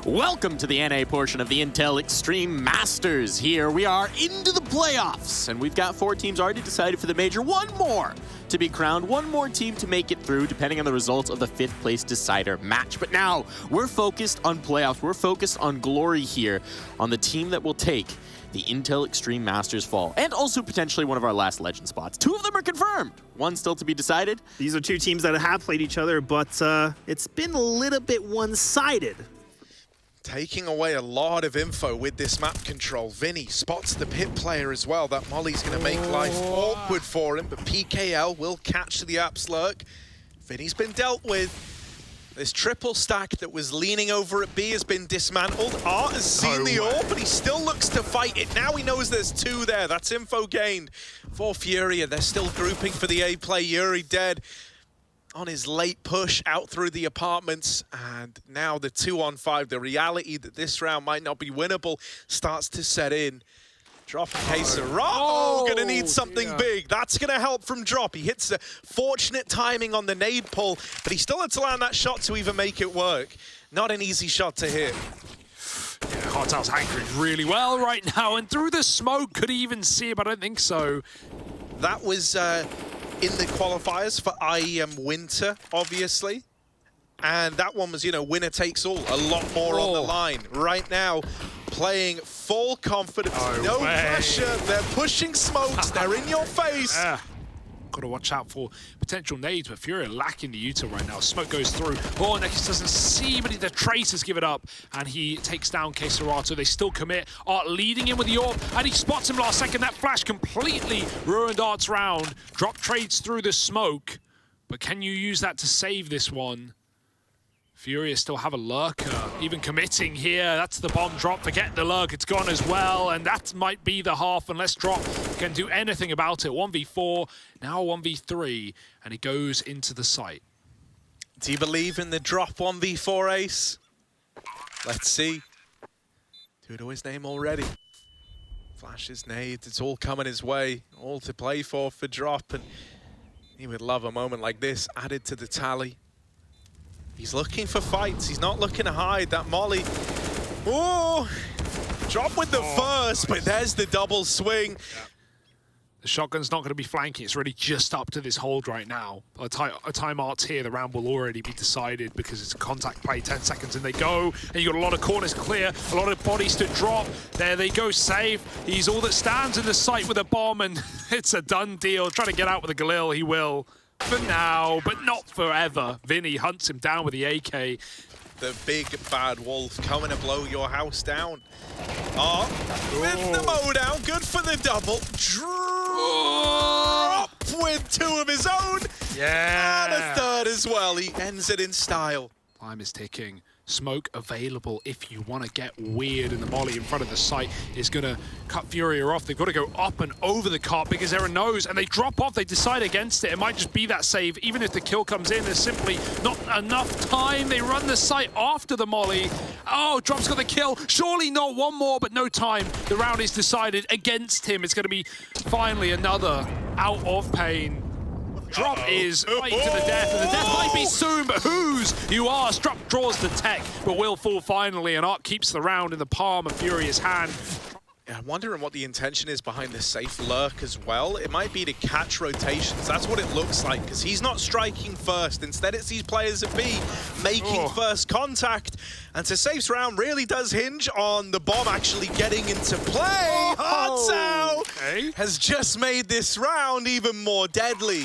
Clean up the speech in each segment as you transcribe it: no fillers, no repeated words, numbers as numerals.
Welcome to the NA portion of the Intel Extreme Masters. Here we are into the playoffs, and we've got 4 teams already decided for the major. One more to be crowned, one more team to make it through, depending on the results of the 5th place decider match. But now we're focused on playoffs. We're focused on glory here, on the team that will take the Intel Extreme Masters Fall, and also potentially one of our last legend spots. 2 of them are confirmed. One still to be decided. These are 2 teams that have played each other, but it's been a little bit one-sided. Taking away a lot of info with this map control. Vinny spots the pit player as well. That molly's going to make life awkward for him, but PKL will catch the EXTREMUM. Vinny's been dealt with. This triple stack that was leaning over at B has been dismantled. Art has seen the AWP, but he still looks to fight it. Now he knows there's 2 there. That's info gained for FURIA. They're still grouping for the A play. Yuri dead on his late push out through the apartments, and now the 2-on-5, the reality that this round might not be winnable starts to set in. Drop in case of gonna need something big. That's gonna help from Drop. He hits the fortunate timing on the nade pull, but he still had to land that shot to even make it work. Not an easy shot to hit. Yeah, Hartel's anchoring really well right now, and through the smoke, could he even see it? But I don't think so. That was in the qualifiers for IEM Winter, obviously. And that one was, you know, winner takes all. A lot more on the line. Right now, playing full confidence, no pressure. They're pushing smokes, they're in your face. Got to watch out for potential nades, but FURIA lacking the util right now. Smoke goes through. Oh, Nekis doesn't see, but the Tracers give it up, and he takes down Keserato. They still commit. Art leading in with the AWP, and he spots him last second. That flash completely ruined Art's round. Drop trades through the smoke, but can you use that to save this one? FURIA still have a lurker, even committing here. That's the bomb drop. Forget the lurk, it's gone as well. And that might be the half unless Drop can do anything about it. 1v4, now 1v3, and he goes into the site. Do you believe in the Drop 1v4 ace? Let's see. 2 to his name already. Flashes, nades, it's all coming his way. All to play for Drop, and he would love a moment like this added to the tally. He's looking for fights. He's not looking to hide. That molly. Oh, Drop with the first, but there's the double swing. Yeah. The shotgun's not going to be flanking. It's really just up to this hold right now. By the time Art's here, the round will already be decided because it's a contact play. 10 seconds and they go. And you got a lot of corners clear, a lot of bodies to drop. There they go, safe. He's all that stands in the site with a bomb, and it's a done deal. Trying to get out with a Galil, he will. For now, but not forever. Vinny hunts him down with the AK. The big bad wolf coming to blow your house down. Oh, with the mow down, good for the double. Drop with 2 of his own. Yeah. And a 3rd as well. He ends it in style. Time is ticking. Smoke available if you want to get weird, and the molly in front of the site is going to cut FURIA off. They've got to go up and over the cart because Aaron knows, and they drop off. They decide against it. It might just be that save. Even if the kill comes in, there's simply not enough time. They run the site after the molly. Oh, Drop's got the kill. Surely not one more, but no time. The round is decided against him. It's going to be finally another out of pain. Drop is fighting to the death, and the death might be soon, but whose you ask? Drop draws the tech, but will fall finally, and Art keeps the round in the palm of FURIA's hand. Yeah, I'm wondering what the intention is behind the safe lurk as well. It might be to catch rotations. That's what it looks like, because he's not striking first. Instead, it's these players at B making first contact. And to Safe's round really does hinge on the bomb actually getting into play. Hartel has just made this round even more deadly.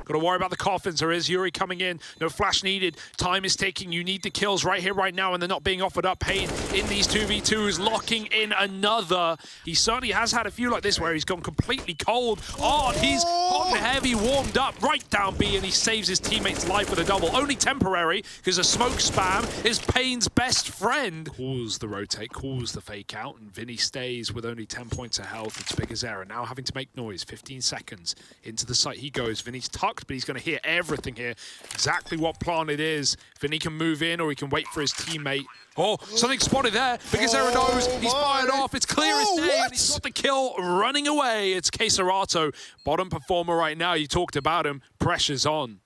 Got to worry about the coffins. There is Yuri coming in. No flash needed. Time is ticking. You need the kills right here, right now, and they're not being offered up. Pain in these 2v2s, locking in another. He certainly has had a few like this where he's gone completely cold. Oh, he's hot and heavy, warmed up right down B, and he saves his teammate's life with a double. Only temporary, because a smoke spam is Pain's best friend. Calls the rotate, calls the fake out, and Vinny stays with only 10 points of health. It's big as error. Now having to make noise. 15 seconds into the site he goes. Vinny's tucked, but he's going to hear everything here. Exactly what plan it is. Vinny can move in, or he can wait for his teammate. Oh, something spotted there. Because Aaron knows he's fired off. It's clear as day, and he's got the kill running away. It's Keserato, bottom performer right now. You talked about him. Pressure's on.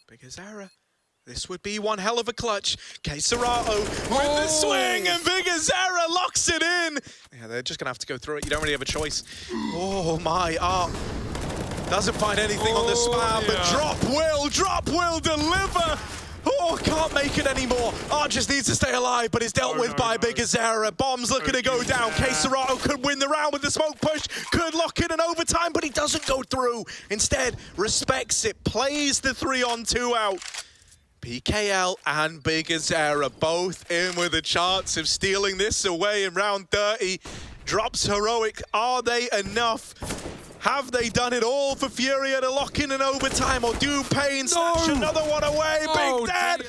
Because Zara This would be one hell of a clutch. Serato with the swing, and Vigazera locks it in. Yeah, they're just going to have to go through it. You don't really have a choice. Oh, my. Art doesn't find anything on the spam, but Drop will deliver. Oh, can't make it anymore. Art just needs to stay alive, but is dealt with by Vigazera. Bomb's looking to go down. Serato could win the round with the smoke push, could lock in an overtime, but he doesn't go through. Instead, respects it, plays the 3-on-2 out. PKL and Vigazera both in with a chance of stealing this away in round 30. Drops heroic. Are they enough? Have they done it all for FURIA to lock in an overtime, or do Pain snatch another one away? Big Dead!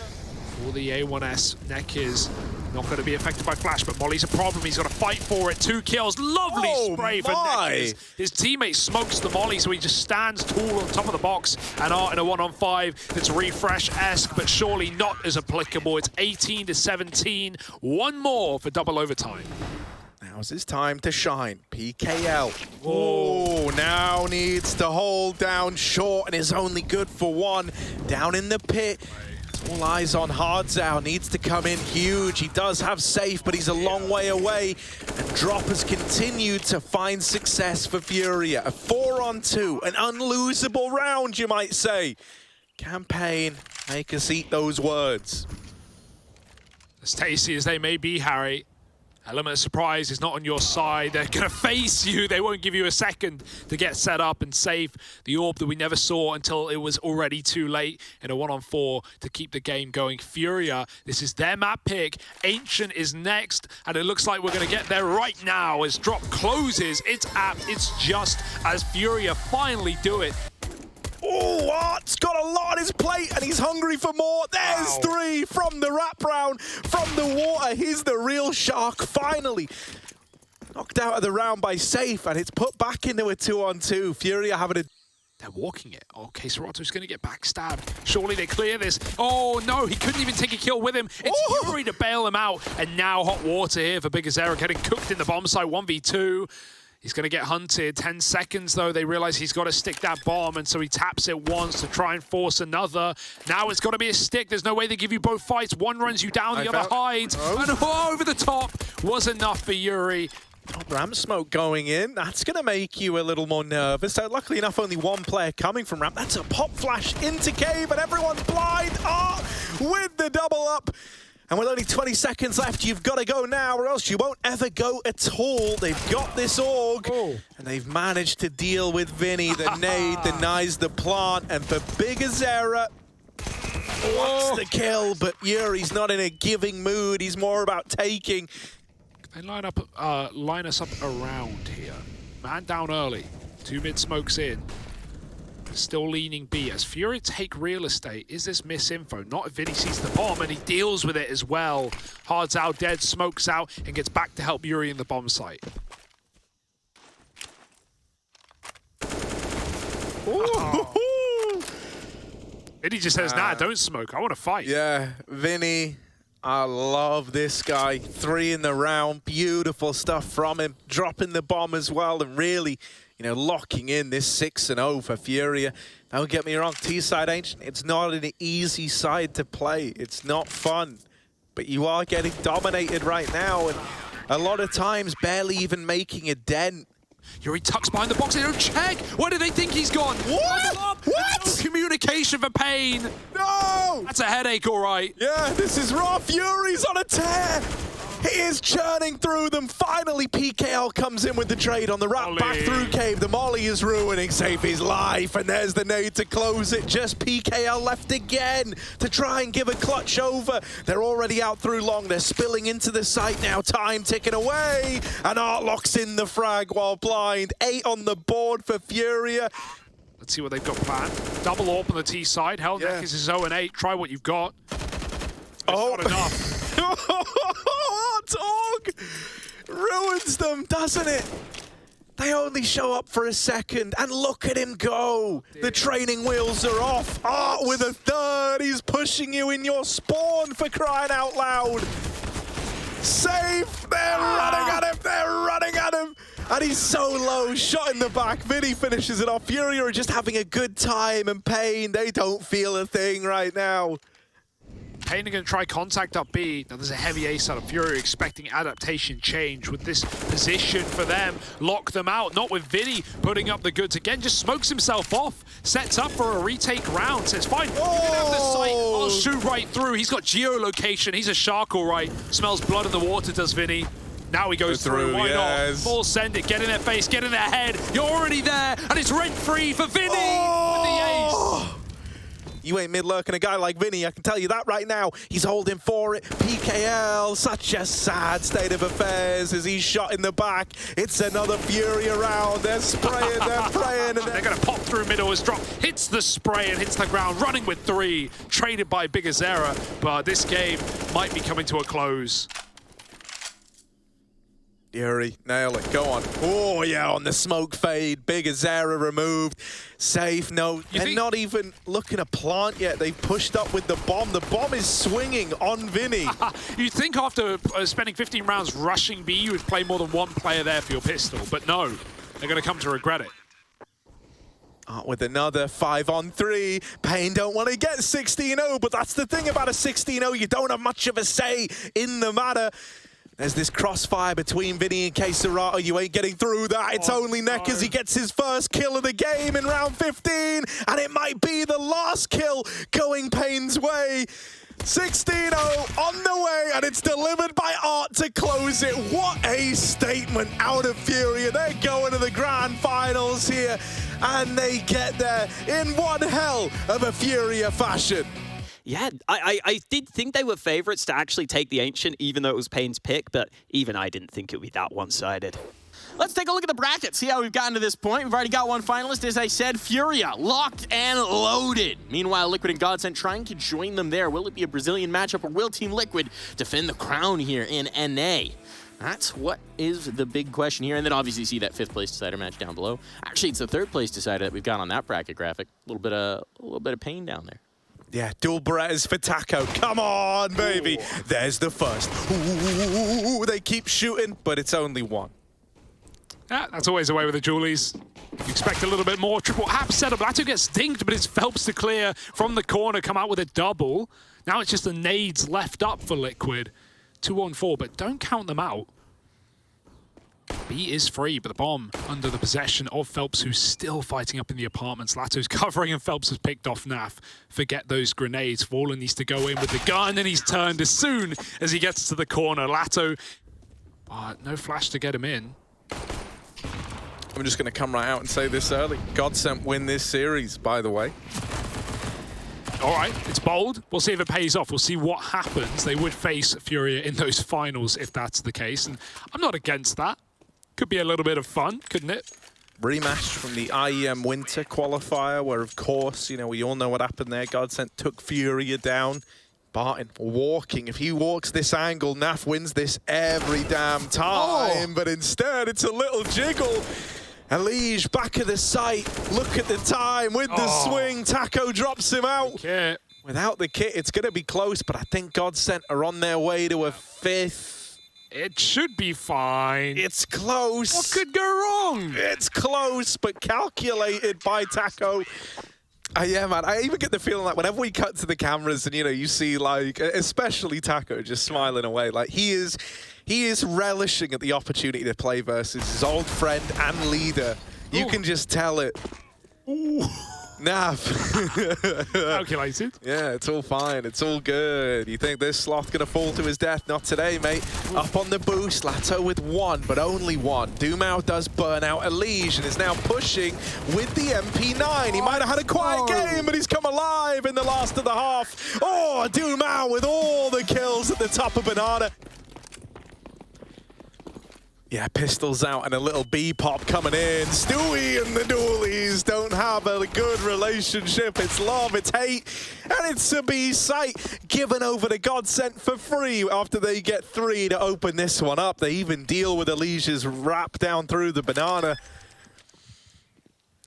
Well, the A1S neck is not going to be affected by Flash, but Molly's a problem. He's got to fight for it. 2 kills. Lovely spray for Neck. His teammate smokes the Molly, so he just stands tall on top of the box. And Art in a 1-on-5 that's refresh-esque, but surely not as applicable. It's 18-17. One more for double overtime. Now's his time to shine. PKL. Oh, now needs to hold down short and is only good for 1. Down in the pit. All eyes on Hardzao. Needs to come in huge. He does have safe, but he's a long way away. And Drop has continued to find success for FURIA. A 4-on-2, an unlosable round, you might say. Campaign, make us eat those words. As tasty as they may be, Harry, element of surprise is not on your side. They're going to face you. They won't give you a second to get set up and save the orb that we never saw until it was already too late in a 1-on-4 to keep the game going. FURIA, this is their map pick. Ancient is next, and it looks like we're going to get there right now as Drop closes. It's apt. It's just as FURIA finally do it. Oh, Art's got a lot on his plate and he's hungry for more. There's 3 from the wraparound, from the water. He's the real shark, finally. Knocked out of the round by Safe, and it's put back into a 2-on-2. FURIA having a... They're walking it. Okay, Serato's going to get backstabbed. Surely they clear this. Oh, no, he couldn't even take a kill with him. It's Yuri to bail him out. And now hot water here for Vigazera, getting cooked in the bomb site, 1v2. He's going to get hunted. 10 seconds, though. They realize he's got to stick that bomb, and so he taps it once to try and force another. Now it's got to be a stick. There's no way they give you both fights. One runs you down, the other hides. And over the top was enough for Yuri. Ramp smoke going in. That's going to make you a little more nervous. So luckily enough, only 1 player coming from ramp. That's a pop flash into cave, and everyone's blind. With the double up. And with only 20 seconds left, you've got to go now, or else you won't ever go at all. They've got this org, and they've managed to deal with Vinny. The nade denies the plant, and for Vigazera, wants the kill, but Yuri's not in a giving mood. He's more about taking. They line us up around here. Man down early. 2 mid smokes in. Still leaning B as FURIA take real estate. Is this misinfo? Not if Vinny sees the bomb and he deals with it as well. Hardzao dead, smokes out, and gets back to help Yuri in the bomb site. Vinny just says, nah, don't smoke. I want to fight. Yeah, Vinny, I love this guy. 3 in the round. Beautiful stuff from him. Dropping the bomb as well, and really, you know, locking in this 6-0 for FURIA. Don't get me wrong, T-side Ancient, it's not an easy side to play. It's not fun, but you are getting dominated right now, and a lot of times barely even making a dent. Yuri tucks behind the box. They don't check. Where do they think he's gone? What? No communication for Pain. No! That's a headache, all right. Yeah, this is raw. Yuri's on a tear. He is churning through them. Finally, PKL comes in with the trade on the wrap back through cave. The molly is ruining Safe's life, and there's the nade to close it. Just PKL left again to try and give a clutch over. They're already out through long. They're spilling into the site now. Time ticking away, and Art locks in the frag while blind. 8 on the board for FURIA. Let's see what they've got planned. Double AWP on the T side. Hell, Neck is 0-8. Try what you've got. It's not enough. Org ruins them, doesn't it? They only show up for a second, and look at him go. The training wheels are off. Art with a 3rd. He's pushing you in your spawn, for crying out loud. Safe. They're running at him. They're running at him. And he's so low, shot in the back. Vinny finishes it off. FURIA are just having a good time, and Pain, they don't feel a thing right now. Pain are going to try contact up B. Now there's a heavy ace out of FURIA expecting adaptation change with this position for them. Lock them out, not with Vinny putting up the goods again. Just smokes himself off, sets up for a retake round. Says, fine, you can have the sight. I'll shoot right through. He's got geolocation. He's a shark, all right. Smells blood in the water, does Vinny. Now he goes through. Why not? Full send it. Get in their face. Get in their head. You're already there. And it's rent-free for Vinny with the ace. You ain't mid-lurking a guy like Vinny, I can tell you that right now. He's holding for it. PKL, such a sad state of affairs as he's shot in the back. It's another FURIA round. They're spraying, they're praying. And they're going to pop through middle as drop. Hits the spray and hits the ground. Running with 3. Traded by Big Azera. But this game might be coming to a close. Yuri, nail it, go on. Oh yeah, on the smoke fade, Big Azera removed. Safe, no, they're not even looking to plant yet. They've pushed up with the bomb. The bomb is swinging on Vinny. You'd think after spending 15 rounds rushing B, you would play more than one player there for your pistol, but no, they're going to come to regret it. With another 5-on-3. Pain don't want to get 16-0, but that's the thing about a 16-0. You don't have much of a say in the matter. There's this crossfire between Vinny and Keserato. You ain't getting through that. It's only Neck as he gets his first kill of the game in round 15. And it might be the last kill going Pain's way. 16-0 on the way, and it's delivered by Art to close it. What a statement out of FURIA. They're going to the grand finals here, and they get there in one hell of a FURIA fashion. Yeah, I did think they were favorites to actually take the Ancient, even though it was Pain's pick, but even I didn't think it would be that one-sided. Let's take a look at the bracket, see how we've gotten to this point. We've already got one finalist, as I said, FURIA, locked and loaded. Meanwhile, Liquid and GODSENT trying to join them there. Will it be a Brazilian matchup, or will Team Liquid defend the crown here in NA? That's what is the big question here. And then obviously see that 5th place decider match down below. Actually, it's the 3rd place decider that we've got on that bracket graphic. A little bit of Pain down there. Yeah, dual Berettas for Taco. Come on, baby. Ooh. There's the first. Ooh, they keep shooting, but it's only one. Yeah, that's always the way with the Julies. You expect a little bit more. Triple app setup. Lato gets dinked, but it's Phelps to clear from the corner, come out with a double. Now it's just the nades left up for Liquid. 2-on-4, but don't count them out. B is free, but the bomb under the possession of Phelps, who's still fighting up in the apartments. Lato's covering, and Phelps has picked off Naf. Forget those grenades. Fallen needs to go in with the gun, and he's turned as soon as he gets to the corner. Lato, no flash to get him in. I'm just going to come right out and say this early. GODSENT win this series, by the way. All right, it's bold. We'll see if it pays off. We'll see what happens. They would face FURIA in those finals if that's the case, and I'm not against that. Could be a little bit of fun, couldn't it? Rematch from the IEM Winter qualifier, where, of course, you know, we all know what happened there. GODSENT took FURIA down. Barton walking. If he walks this angle, Naf wins this every damn time. But instead, it's a little jiggle. Elige back of the site. Look at the time with the swing. Taco drops him out. Kit. Without the kit, it's going to be close, but I think GODSENT are on their way to a 5th. It should be fine. It's close. What could go wrong? It's close, but calculated by Taco. Yeah, man, I even get the feeling like whenever we cut to the cameras and, you know, you see, like, especially Taco just smiling away, like he is relishing at the opportunity to play versus his old friend and leader. You can just tell it. Ooh. Naf. Calculated. Yeah, it's all fine. It's all good. You think this Sloth going to fall to his death? Not today, mate. Up on the boost. Lato with 1, but only 1. Dumao does burn out Elige and is now pushing with the MP9. He might have had a quiet game, but he's come alive in the last of the half. Oh, Dumao with all the kills at the top of Banana. Yeah, pistols out and a little B-pop coming in. Stewie and the Dualies don't have a good relationship. It's love, it's hate, and it's a B site given over to GODSENT for free after they get 3 to open this one up. They even deal with Elige's wrap down through the banana.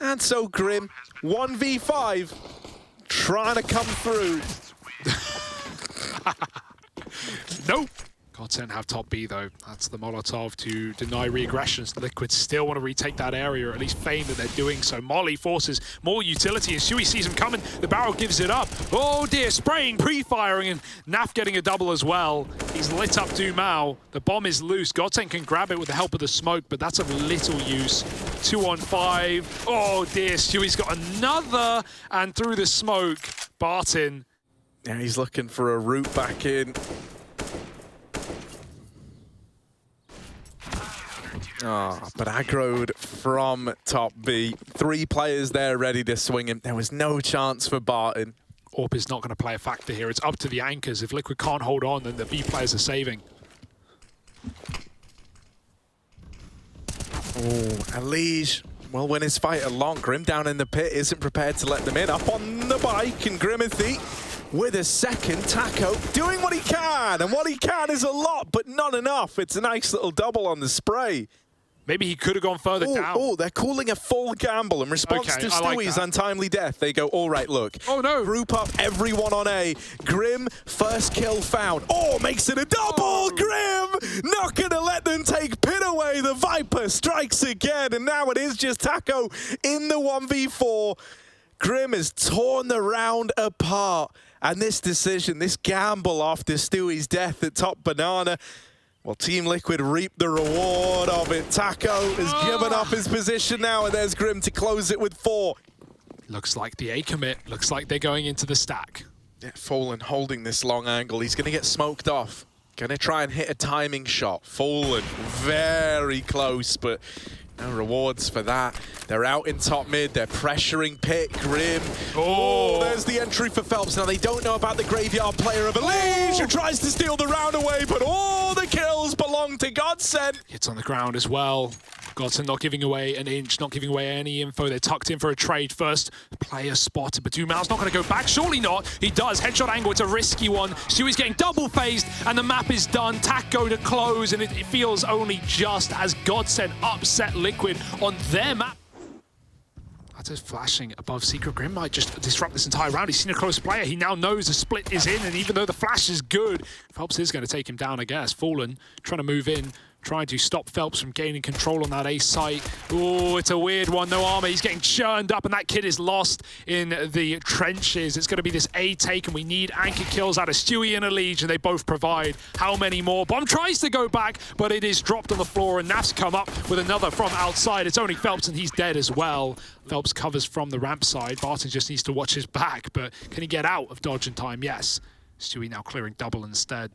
And so Grim, 1v5, trying to come through. Nope. GODSENT have top B though. That's the Molotov to deny re-aggressions. Liquid still want to retake that area, or at least feign that they're doing so. Molly forces more utility and Sui sees him coming. The barrel gives it up. Oh dear, spraying, pre-firing, and Naf getting a double as well. He's lit up Dumao. The bomb is loose. GODSENT can grab it with the help of the smoke, but that's of little use. 2 on 5. Oh dear, Sui's got another, and through the smoke, Barton. Yeah, he's looking for a route back in. But aggroed from top B. 3 players there ready to swing him. There was no chance for Barton. AWP is not going to play a factor here. It's up to the anchors. If Liquid can't hold on, then the B players are saving. And Liege will win his fight along. Grim down in the pit isn't prepared to let them in. Up on the bike, and Grimothy with a second. Taco doing what he can, and what he can is a lot, but not enough. It's a nice little double on the spray. Maybe he could have gone further down. Oh, they're calling a full gamble in response to Stewie's untimely death. They go, all right, look. Oh, no. Group up everyone on A. Grim, first kill found. Oh, makes it a double. Grim, not going to let them take pit away. The Viper strikes again, and now it is just Taco in the 1v4. Grim has torn the round apart. And this decision, this gamble after Stewie's death at top banana, well, Team Liquid reaped the reward of it. Taco has given up his position now, and there's Grim to close it with 4. Looks like the A commit. Looks like they're going into the stack. Yeah, Fallen holding this long angle. He's going to get smoked off. Going to try and hit a timing shot. Fallen very close, but no rewards for that. They're out in top mid. They're pressuring pit. Grim. Oh, there's the entry for Phelps. Now, they don't know about the graveyard player of Elise, who tries to steal the round away, but all the kills belong to GODSENT. Hits on the ground as well. GODSENT not giving away an inch, not giving away any info. They're tucked in for a trade first. Player spotted, but Dumao's not going to go back. Surely not. He does. Headshot angle. It's a risky one. Sui's getting double phased, and the map is done. Taco to close, and it feels only just as GODSENT upset Liquid on their map. That's just flashing above Secret. Grim might just disrupt this entire round. He's seen a close player. He now knows the split is in, and even though the flash is good, Phelps is going to take him down, I guess. Fallen trying to move in, trying to stop Phelps from gaining control on that A site. Oh, it's a weird one. No armor. He's getting churned up, and that kid is lost in the trenches. It's going to be this A take, and we need anchor kills out of Stewie and Elige, and they both provide. How many more? Bomb tries to go back, but it is dropped on the floor, and Naf's come up with another from outside. It's only Phelps, and he's dead as well. Phelps covers from the ramp side. Barton just needs to watch his back, but can he get out of dodge in time? Yes. Stewie now clearing double instead.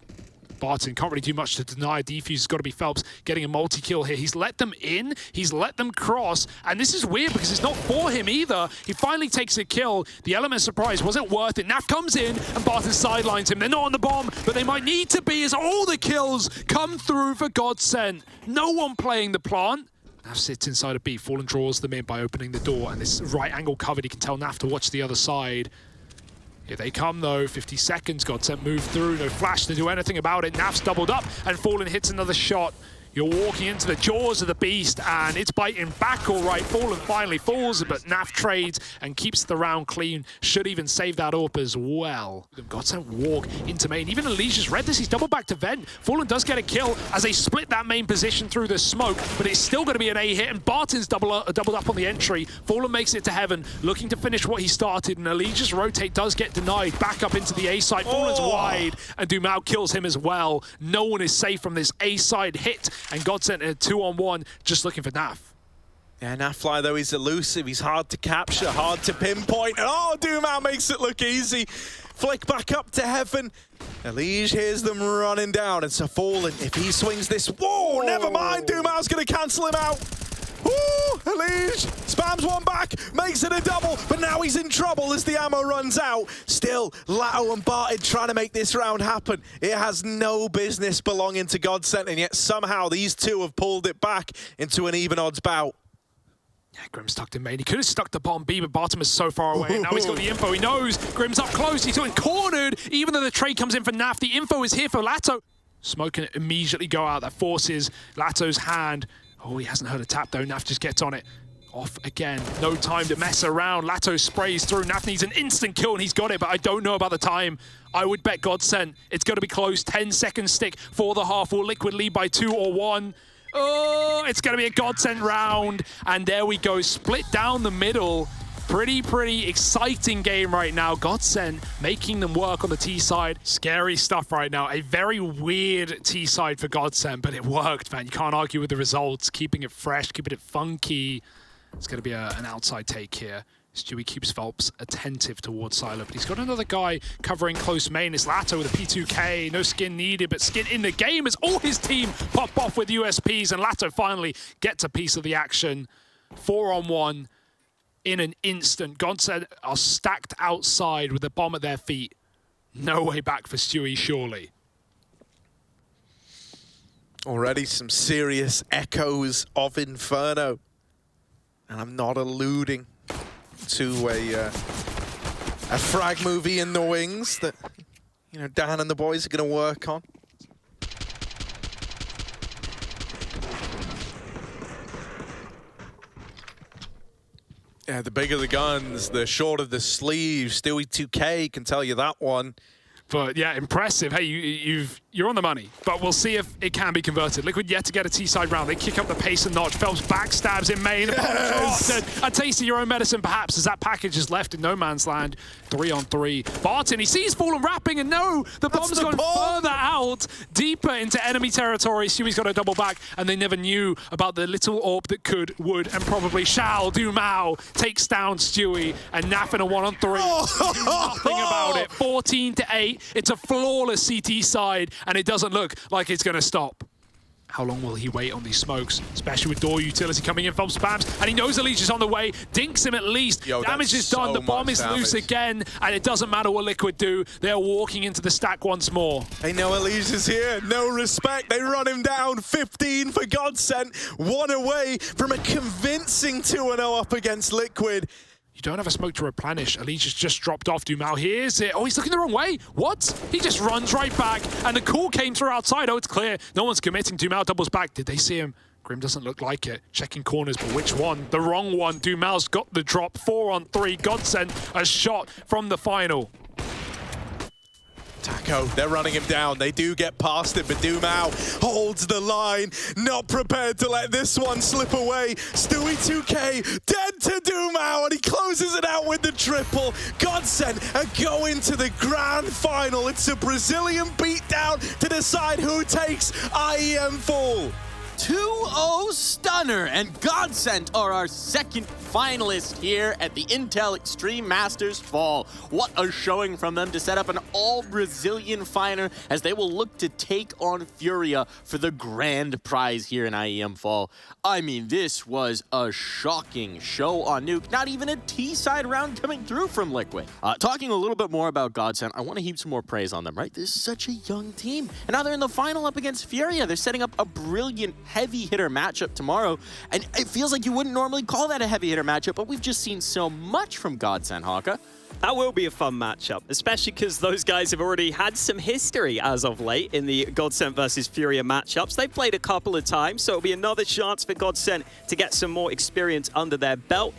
Barton can't really do much to deny. Defuse has got to be Phelps getting a multi-kill here. He's let them in, he's let them cross, and this is weird because it's not for him either. He finally takes a kill. The element of surprise wasn't worth it. Naf comes in, and Barton sidelines him. They're not on the bomb, but they might need to be as all the kills come through for GODSENT. No one playing the plant. Naf sits inside a B. Fallen draws them in by opening the door, and this right angle covered. He can tell Naf to watch the other side. Here they come though, 50 seconds, GODSENT move through, no flash to do anything about it. Naf's doubled up, and Fallen hits another shot. You're walking into the jaws of the beast, and it's biting back all right. Fallen finally falls, but Naf trades and keeps the round clean. Should even save that AWP as well. GODSENT walk into main. Even Alicia's read this. He's doubled back to vent. Fallen does get a kill as they split that main position through the smoke, but it's still going to be an A hit, and Barton's doubled up on the entry. Fallen makes it to heaven, looking to finish what he started, and Alicia's rotate does get denied. Back up into the A side. Fallen's wide, and Dumao kills him as well. No one is safe from this A side hit. And GODSENT in a 2-on-1, just looking for Naf. Yeah, Nafly, though, he's elusive. He's hard to capture, hard to pinpoint. And oh, Dumao makes it look easy. Flick back up to heaven. Elige hears them running down. And so Fallen, if he swings this, whoa, never mind. Dumao's going to cancel him out. Woo! Elige spams one back, makes it a double, but now he's in trouble as the ammo runs out. Still, Lato and Barton trying to make this round happen. It has no business belonging to GODSENT, and yet somehow these two have pulled it back into an even odds bout. Yeah, Grim's tucked in main. He could have stuck the bomb B, but Barton is so far away. And now he's got the info. He knows Grim's up close. He's getting cornered. Even though the trade comes in for Naf, the info is here for Lato. Smoke can immediately go out. That forces Lato's hand. Oh, he hasn't heard a tap though. Naf just gets on it. Off again. No time to mess around. Lato sprays through. Naf needs an instant kill, and he's got it, but I don't know about the time. I would bet GODSENT. It's going to be close. 10-second stick for the half. Will Liquid lead by 2 or 1? Oh, it's going to be a GODSENT round. And there we go. Split down the middle. Pretty exciting game right now. GODSENT making them work on the T side. Scary stuff right now. A very weird T side for GODSENT, but it worked, man. You can't argue with the results. Keeping it fresh, keeping it funky. It's going to be an outside take here. Stewie keeps Phelps attentive towards Silo, but he's got another guy covering close main. It's Lato with a P2K. No skin needed, but skin in the game as all his team pop off with USPs, and Lato finally gets a piece of the action. 4-on-1 in an instant. GODSENT are stacked outside with the bomb at their feet. No way back for Stewie, surely. Already some serious echoes of Inferno. And I'm not alluding to a frag movie in the wings that, you know, Dan and the boys are going to work on. Yeah, the bigger the guns, the shorter the sleeves. Stewie 2K can tell you that one. But yeah, impressive. Hey, you're on the money, but we'll see if it can be converted. Liquid yet to get a T-side round. They kick up the pace a notch. Phelps backstabs in main. Yes! A taste of your own medicine, perhaps, as that package is left in no man's land. 3-on-3. Barton, he sees Fallen wrapping, and no, the bomb's gone further out, deeper into enemy territory. Stewie's got a double back, and they never knew about the little orb that could, would, and probably shall. Dumao takes down Stewie, and Naf in a 1-on-3. Do nothing about it. 14-8. It's a flawless CT side, and it doesn't look like it's going to stop. How long will he wait on these smokes? Especially with door utility coming in from spams, and he knows the leech is on the way. Dinks him at least. Yo, damage is done. The bomb is loose again, and it doesn't matter what Liquid do. They're walking into the stack once more. They know Elise is here. No respect. They run him down. 15 for GODSENT. 1 away from a convincing 2-0 up against Liquid. You don't have a smoke to replenish. Alicia's just dropped off. Dumao hears it. Oh, he's looking the wrong way. What? He just runs right back, and the call came through outside. Oh, it's clear. No one's committing. Dumao doubles back. Did they see him? Grim doesn't look like it. Checking corners, but which one? The wrong one. Dumao's got the drop. 4-on-3. GODSENT a shot from the final. Taco, they're running him down. They do get past it, but Dumao holds the line. Not prepared to let this one slip away. Stewie 2K dead to Dumao, and he closes it out with the triple. GODSENT are going to the grand final. It's a Brazilian beatdown to decide who takes IEM Fall. 2-0 stunner, and GODSENT are our second finalist here at the Intel Extreme Masters Fall. What a showing from them to set up an all-Brazilian final as they will look to take on FURIA for the grand prize here in IEM Fall. I mean, this was a shocking show on Nuke. Not even a T-side round coming through from Liquid. Talking a little bit more about GODSENT, I want to heap some more praise on them, right? This is such a young team. And now they're in the final up against FURIA. They're setting up a brilliant heavy hitter matchup tomorrow, and it feels like you wouldn't normally call that a heavy hitter matchup, but we've just seen so much from GODSENT, Haka. That will be a fun matchup, especially because those guys have already had some history as of late in the GODSENT versus FURIA matchups. They've played a couple of times, so it'll be another chance for GODSENT to get some more experience under their belt.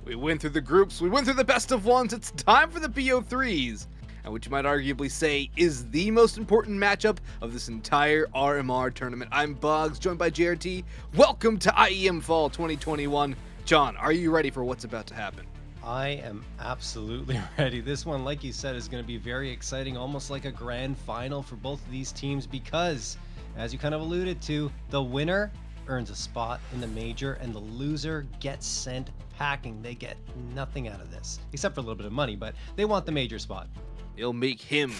We went through the groups, we went through the best of ones, it's time for the BO3s. And which you might arguably say is the most important matchup of this entire RMR tournament. I'm Bugs, joined by JRT. Welcome to IEM Fall 2021. John, are you ready for what's about to happen? I am absolutely ready. This one, like you said, is going to be very exciting, almost like a grand final for both of these teams because, as you kind of alluded to, the winner earns a spot in the major and the loser gets sent packing. They get nothing out of this, except for a little bit of money, but they want the major spot. It'll make him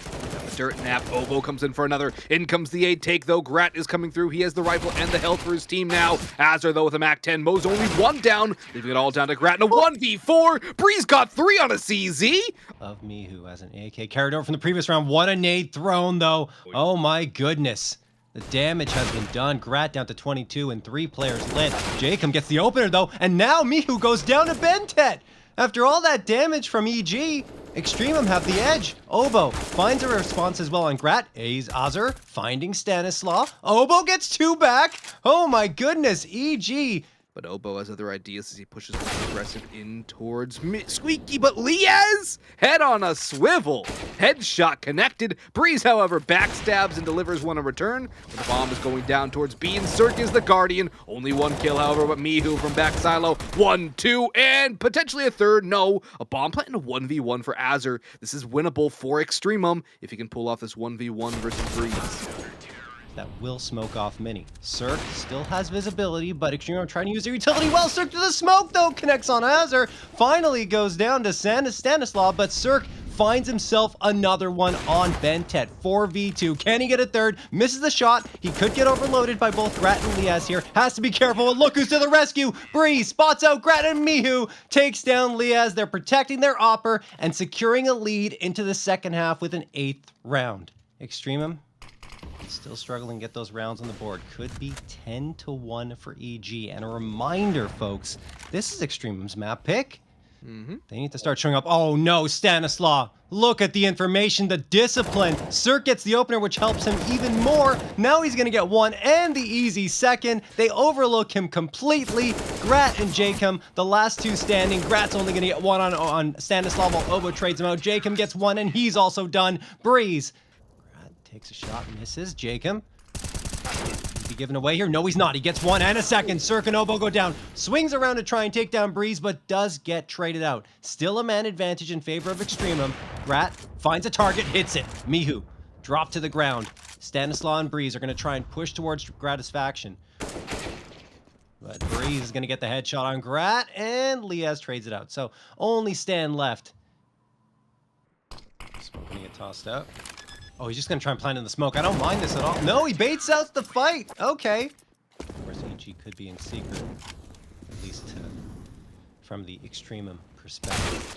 the dirt nap. Ovo comes in for another. In comes the 8 take, though. Grat is coming through. He has the rifle and the health for his team now. Azar, though, with a Mac 10. Mo's only 1 down, leaving it all down to Grat. And a 1v4. Breeze got 3 on a CZ. Of me, who has an AK carried over from the previous round. What a nade thrown, though. Oh, my goodness. The damage has been done. Grat down to 22 and 3 players lit. Jacob gets the opener, though. And now Mihu goes down to Bentet. After all that damage from EG, EXTREMUM have the edge. Ovo finds a response as well on Grat. A's Azar finding Stanislaw. Obo gets 2 back. Oh my goodness, EG But Obo has other ideas as he pushes more aggressive in towards Squeaky, but Liaz! Head on a swivel. Headshot connected. Breeze, however, backstabs and delivers one in return. But the bomb is going down towards B, and Cirque is the Guardian. Only one kill, however, but Mihu from back silo. 1, 2, and potentially a third. No, a bomb plant and a 1v1 for Azur. This is winnable for Extremum if he can pull off this 1v1 versus Breeze. That will smoke off Mini. Cirque still has visibility, but Extremum trying to use their utility well. Cirque to the smoke, though, connects on Azur. Finally goes down to Stanislav, but Cirque finds himself another one on Bentet. 4v2. Can he get a third? Misses the shot. He could get overloaded by both Grat and Liaz here. Has to be careful. Look who's to the rescue. Breeze spots out Grat, and Mihu takes down Liaz. They're protecting their opper and securing a lead into the second half with an 8th round. Extremum still struggling to get those rounds on the board. Could be 10-1 for EG. And a reminder, folks, this is Extremum's map pick. They need to start showing up. Oh no, Stanislav. Look at the information, the discipline. Cirque gets the opener, which helps him even more. Now he's going to get one and the easy second. They overlook him completely. Grat and Jacob, the last two standing. Grat's only going to get one on Stanislav while Obo trades him out. Jacob gets one and he's also done. Breeze takes a shot, misses. Jacob be given away here. No, he's not. He gets one and a second. Cirque and Obo go down. Swings around to try and take down Breeze, but does get traded out. Still a man advantage in favor of Extremum. Grat finds a target, hits it. Mihu dropped to the ground. Stanislav and Breeze are going to try and push towards Gratisfaction. But Breeze is going to get the headshot on Grat, and Liaz trades it out. So only Stan left. Smoke going to get tossed out. Oh, he's just going to try and plant in the smoke. I don't mind this at all. No, he baits out the fight. Okay. Of course, EG could be in secret, at least from the Extremum perspective.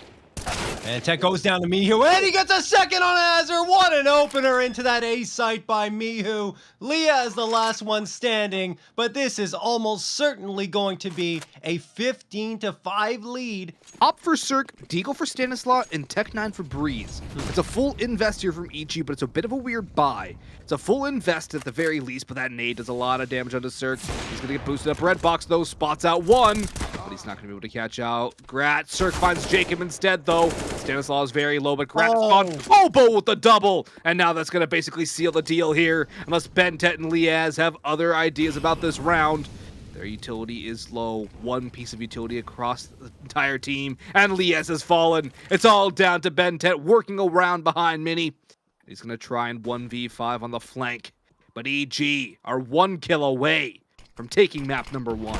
And Tech goes down to Mihu, and he gets a second on Azur. What an opener into that A site by Mihu. Leah is the last one standing, but this is almost certainly going to be a 15-5 lead. Op for Cirque, Deagle for Stanislav, and Tech9 for Breeze. It's a full invest here from EG, but it's a bit of a weird buy. It's a full invest at the very least, but that nade does a lot of damage onto Cirque. He's going to get boosted up. Red box, though, spots out one, but he's not going to be able to catch out Grat. Cirque finds Jacob instead, though. Stanislav is very low, but Grat is on Obo with the double. And now that's going to basically seal the deal here, unless Bentet and Liaz have other ideas about this round. Their utility is low. One piece of utility across the entire team, and Liaz has fallen. It's all down to Bentet working around behind Mini. He's going to try and 1v5 on the flank. But EG are 1 kill away from taking map number 1.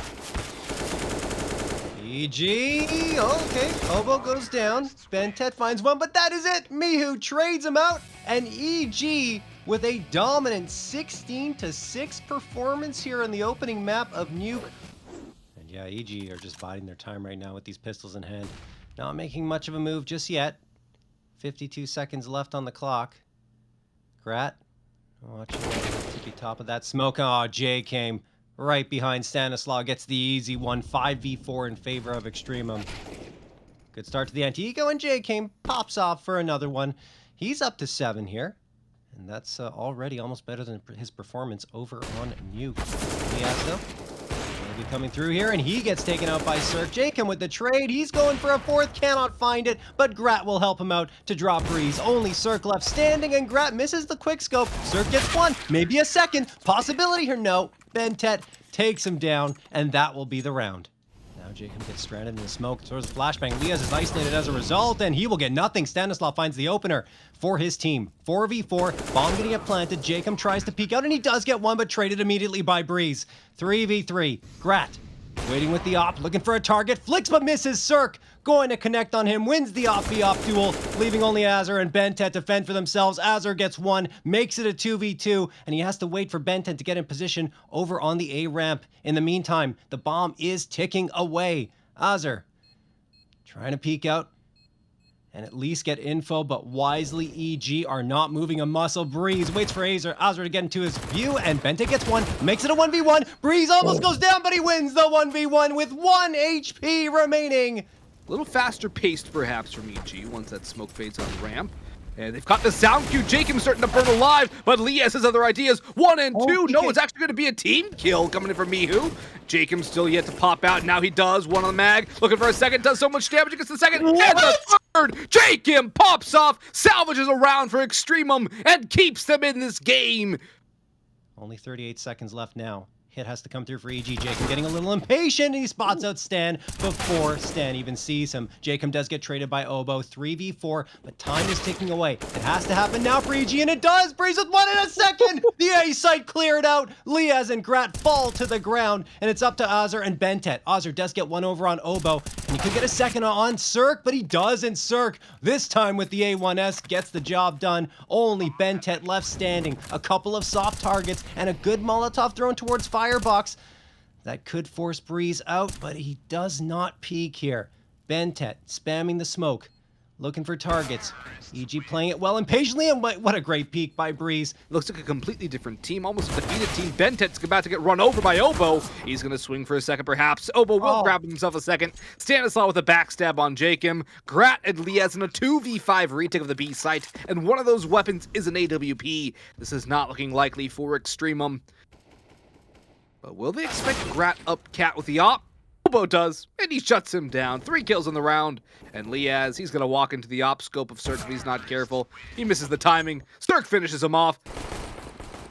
EG, okay, Obo goes down. Bentet finds one, but that is it. Mihu trades him out, and EG with a dominant 16-6 performance here in the opening map of Nuke. And yeah, EG are just biding their time right now with these pistols in hand. Not making much of a move just yet. 52 seconds left on the clock. Grat, watching to be top of that smoke. Oh, Jay came right behind Stanislav, gets the easy one. 5v4 in favor of Extremum. Good start to the Anti-Eco, and Jay came, pops off for another one. He's up to 7 here. And that's already almost better than his performance over on Nuke. Liazzo will be coming through here, and he gets taken out by Cirque. Jacob with the trade. He's going for a 4th, cannot find it, but Grat will help him out to drop Breeze. Only Cirque left standing, and Grat misses the quick scope. Cirque gets one, maybe a second. Possibility here, no. Bentet takes him down, and that will be the round. Now Jacob gets stranded in the smoke, throws a flashbang. Liaz is isolated as a result, and he will get nothing. Stanislav finds the opener for his team. 4v4, bomb getting it planted. Jacob tries to peek out, and he does get one, but traded immediately by Breeze. 3v3, Grat waiting with the op, looking for a target. Flicks but misses. Cirque going to connect on him, wins the op-v-op duel, leaving only Azur and Bentet to fend for themselves. Azur gets one, makes it a 2v2, and he has to wait for Bentet to get in position over on the A ramp. In the meantime, the bomb is ticking away. Azur trying to peek out and at least get info, but wisely EG are not moving a muscle. Breeze waits for Azur to get into his view, and Bentet gets one, makes it a 1v1. Breeze almost goes down, but he wins the 1v1 with 1 HP remaining. A little faster paced perhaps from EG once that smoke fades on ramp. And they've got the sound cue. Jacob's starting to burn alive, but Lee has his other ideas. 1 and 2. No, it's actually going to be a team kill coming in from Mihu. Jacob's still yet to pop out. Now he does. 1 on the mag. Looking for a second. Does so much damage. Gets the second. And the third. Jacob pops off. Salvages a round for Extremum and keeps them in this game. Only 38 seconds left now. Hit has to come through for EG. Jacob getting a little impatient, and he spots out Stan before Stan even sees him. Jacob does get traded by Obo. 3v4, but time is ticking away. It has to happen now for EG, and it does! Breeze with 1 in a second! The A site cleared out. Liaz and Grat fall to the ground, and it's up to Azur and Bentet. Azur does get one over on Obo, and he could get a second on Cirque, but he doesn't. Cirque, this time with the A1S, gets the job done. Only Bentet left standing. A couple of soft targets, and a good Molotov thrown towards Firebox. That could force Breeze out, but he does not peek here. Bentet spamming the smoke, looking for targets. EG playing it well and patiently, and what a great peek by Breeze. Looks like a completely different team, almost a defeated team. Bentet's about to get run over by Obo. He's going to swing for a second, perhaps. Obo will grab himself a second. Stanislaw with a backstab on Jacob. Grat and Liaz in a 2v5 retake of the B site, and one of those weapons is an AWP. This is not looking likely for Extremum. But will they expect Grat up cat with the op? Obo does, and he shuts him down. 3 kills in the round. And Liaz, he's going to walk into the op scope of Cirque if he's not careful. He misses the timing. Cirque finishes him off.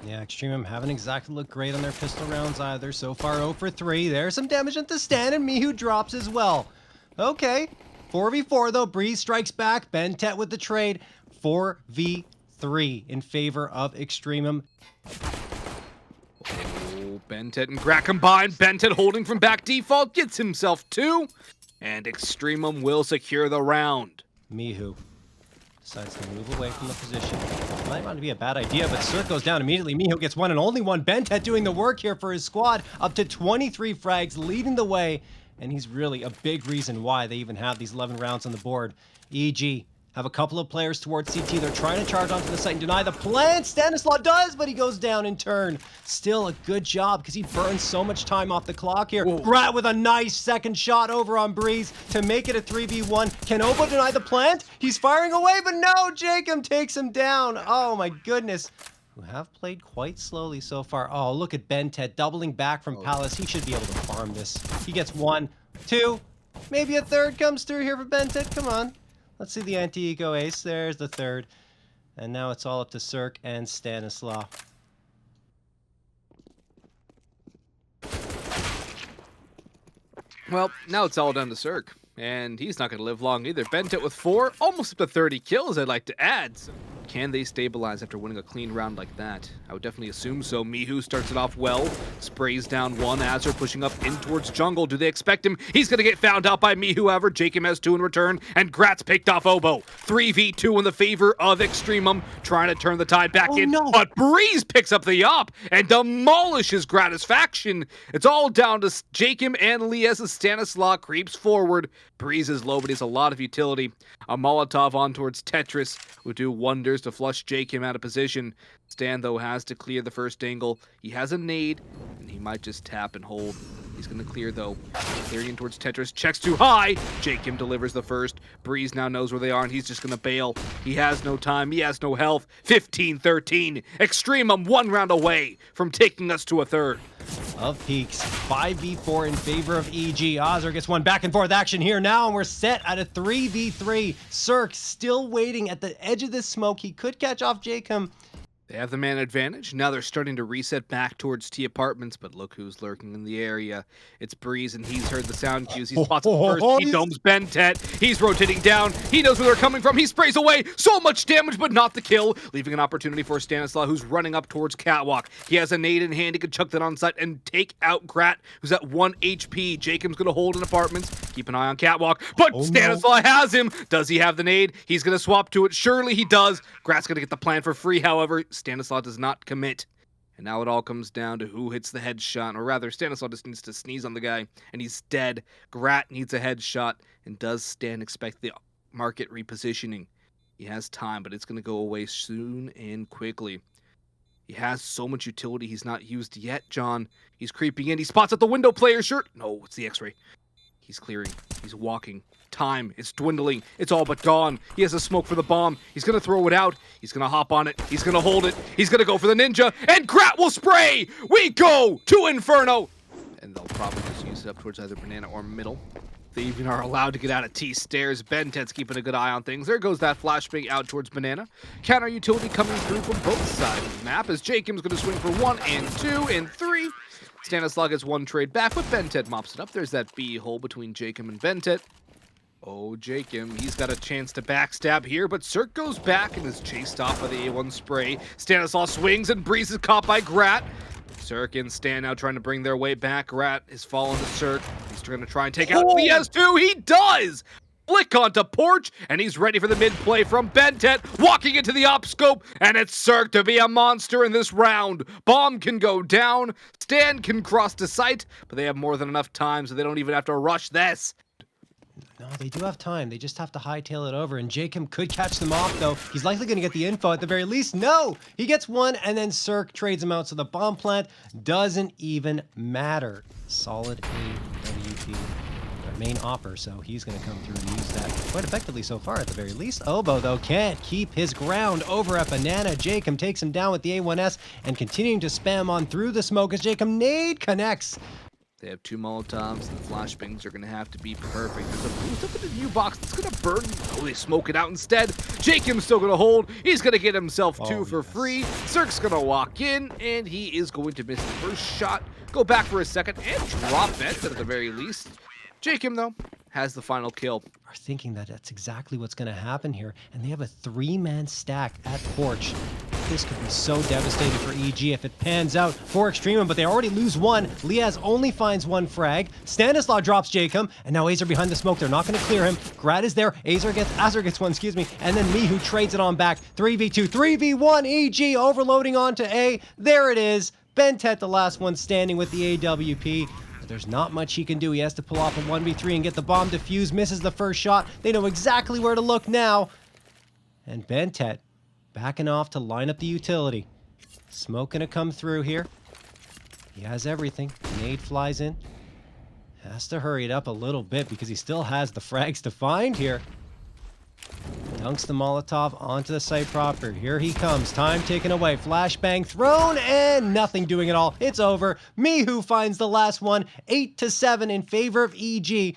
Yeah, Extremum haven't exactly looked great on their pistol rounds either. So far 0 for 3. There's some damage into Stan, and Mihu drops as well. Okay, 4v4 though. Breeze strikes back. Bentet with the trade. 4v3 in favor of Extremum. Bentet and Grat combined. Bentet holding from back default gets himself 2. And Extremum will secure the round. Mihu decides to move away from the position. Might want to be a bad idea, but Cirque goes down immediately. Mihu gets one and only one. Bentet doing the work here for his squad. Up to 23 frags, leading the way. And he's really a big reason why they even have these 11 rounds on the board. EG have a couple of players towards CT. They're trying to charge onto the site and deny the plant. Stanislaw does, but he goes down in turn. Still a good job because he burns so much time off the clock here. Grat with a nice second shot over on Breeze to make it a 3v1. Can Obo deny the plant? He's firing away, but no, Jacob takes him down. Oh my goodness. Who have played quite slowly so far. Oh, look at Bentet doubling back from Palace. He should be able to farm this. He gets 1, 2, maybe a third comes through here for Bentet. Come on. Let's see the anti-eco ace. There's the third. And now it's all up to Cirque and Stanislaw. Well, now it's all down to Cirque. And he's not going to live long either. Bentet with 4, almost up to 30 kills, I'd like to add. So can they stabilize after winning a clean round like that? I would definitely assume so. Mihu starts it off well, sprays down 1. Azur pushing up in towards jungle. Do they expect him? He's going to get found out by Mihu, however. Jacob has 2 in return, and Grat's picked off Obo. 3v2 in the favor of Extremum, trying to turn the tide back in. No. But Breeze picks up the op and demolishes Gratis faction. It's all down to Jacob and Liaz as Stanislaw creeps forward. Breeze is low, but he has a lot of utility. A Molotov on towards Tetris, who do wonders to flush Jacob out of position. Stan, though, has to clear the first angle. He has a nade, and he might just tap and hold. He's going to clear, though. Clearing in towards Tetris. Checks too high. Jacob delivers the first. Breeze now knows where they are, and he's just going to bail. He has no time. He has no health. 15-13. Extremum 1 round away from taking us to a third. Of peaks, 5v4 in favor of EG. Azur gets one back and forth action here now, and we're set at a 3v3. Cirque still waiting at the edge of this smoke. He could catch off Jacob. They have the man advantage. Now they're starting to reset back towards T apartments, but look who's lurking in the area. It's Breeze, and he's heard the sound cues. He spots it first. He domes Bentet. He's rotating down. He knows where they're coming from. He sprays away. So much damage, but not the kill, leaving an opportunity for Stanislaw, who's running up towards Catwalk. He has a nade in hand. He could chuck that on site and take out Grat, who's at 1 HP. Jacob's going to hold in apartments. Keep an eye on Catwalk, but Stanislaw has him. Does he have the nade? He's going to swap to it. Surely he does. Grat's going to get the plan for free, however. Stanislaw does not commit. And now it all comes down to who hits the headshot, or rather, Stanislaw just needs to sneeze on the guy, and he's dead. Grat needs a headshot, and does Stan expect the market repositioning? He has time, but it's going to go away soon and quickly. He has so much utility he's not used yet, John. He's creeping in. He spots out the window player shirt. No, it's the X-ray. He's clearing. He's walking. Time is dwindling. It's all but gone. He has a smoke for the bomb. He's going to throw it out. He's going to hop on it. He's going to hold it. He's going to go for the ninja. And Grat will spray. We go to Inferno. And they'll probably just use it up towards either banana or middle. They even are allowed to get out of T stairs. BenTed's keeping a good eye on things. There goes that flashbang out towards banana. Counter utility coming through from both sides of the map as Jacob's going to swing for 1 and 2 and 3. Stanislaw gets one trade back, but BenTed mops it up. There's that B hole between Jacob and BenTed. Oh, Jacob, he's got a chance to backstab here, but Cirque goes back and is chased off by the A1 spray. Stanislaw swings and Breeze is caught by Grat. Cirque and Stan now trying to bring their way back. Grat is falling to Cirque. He's going to try and take out PS2. He does! Flick onto Porch, and he's ready for the mid-play from BenTed, walking into the op scope, and it's Cirque to be a monster in this round. Bomb can go down, Stan can cross to sight, but they have more than enough time, so they don't even have to rush this. No, they do have time. They just have to hightail it over, and Jacob could catch them off, though. He's likely going to get the info at the very least. No! He gets one, and then Cirque trades him out, so the bomb plant doesn't even matter. Solid AWP, their main opper, so he's going to come through and use that quite effectively so far at the very least. Obo, though, can't keep his ground over at Banana. Jacob takes him down with the A1S and continuing to spam on through the smoke as Jacob nade connects. They have 2 Molotovs, and the flashbangs are going to have to be perfect. There's a boost up in the new box that's going to burn. Oh, they smoke it out instead. Jacob's still going to hold. He's going to get himself 2 for free. Cirque's going to walk in, and he is going to miss the first shot. Go back for a second, and drop it at the very least. Jacob, though, has the final kill. Are thinking that that's exactly what's going to happen here, and they have a 3-man stack at Porch. This could be so devastating for EG if it pans out for Extremum, but they already lose 1. Liaz only finds 1 frag. Stanislaw drops Jacob, and now Azer behind the smoke. They're not going to clear him. Grad is there. Azar gets one, excuse me, and then Mihu trades it on back. 3v2, 3v1, EG overloading onto A. There it is. BenTed, the last one standing with the AWP. There's not much he can do. He has to pull off a 1v3 and get the bomb defused. Misses the first shot. They know exactly where to look now. And BenTed backing off to line up the utility. Smoke gonna come through here. He has everything. Nade flies in. Has to hurry it up a little bit because he still has the frags to find here. Dunks the Molotov onto the site proper. Here he comes. Time taken away. Flashbang thrown and nothing doing at all. It's over. Mihu finds the last one. 8-7 in favor of EG.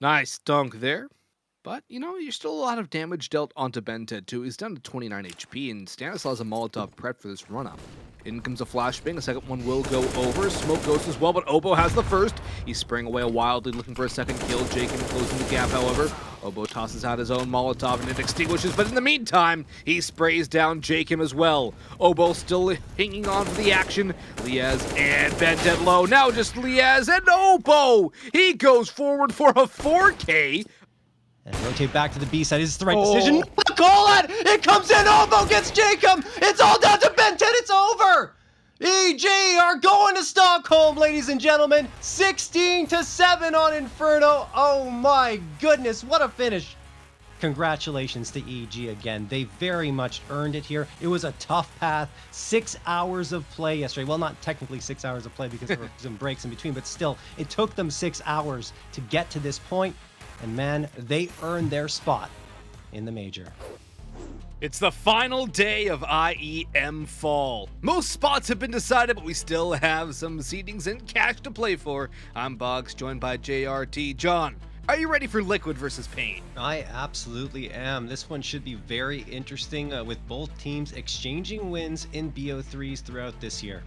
Nice dunk there. But, you know, you're still a lot of damage dealt onto BenTed, too. He's down to 29 HP, and Stanislaw has a Molotov prep for this run-up. In comes a flashbang. The second one will go over. Smoke goes as well, but Obo has the first. He's spraying away wildly, looking for a second kill. Jacob closing the gap, however. Obo tosses out his own Molotov, and it extinguishes, but in the meantime, he sprays down Jacob as well. Obo still hanging on for the action. Liaz and BenTed low. Now just Liaz and Obo! He goes forward for a 4K. And rotate back to the B side. Is this the right decision? Call it! It comes in! Obo gets Jacob! It's all down to BenTed! It's over! EG are going to Stockholm, ladies and gentlemen. 16-7 on Inferno. Oh my goodness, what a finish. Congratulations to EG again. They very much earned it here. It was a tough path. 6 hours of play yesterday. Well, not technically 6 hours of play because there were some breaks in between, but still, it took them 6 hours to get to this point. And man, they earned their spot in the major. It's the final day of IEM Fall. Most spots have been decided, but we still have some seedings and cash to play for. I'm Boggs, joined by JRT. John, are you ready for Liquid versus Pain? I absolutely am. This one should be very interesting with both teams exchanging wins in BO3s throughout this year.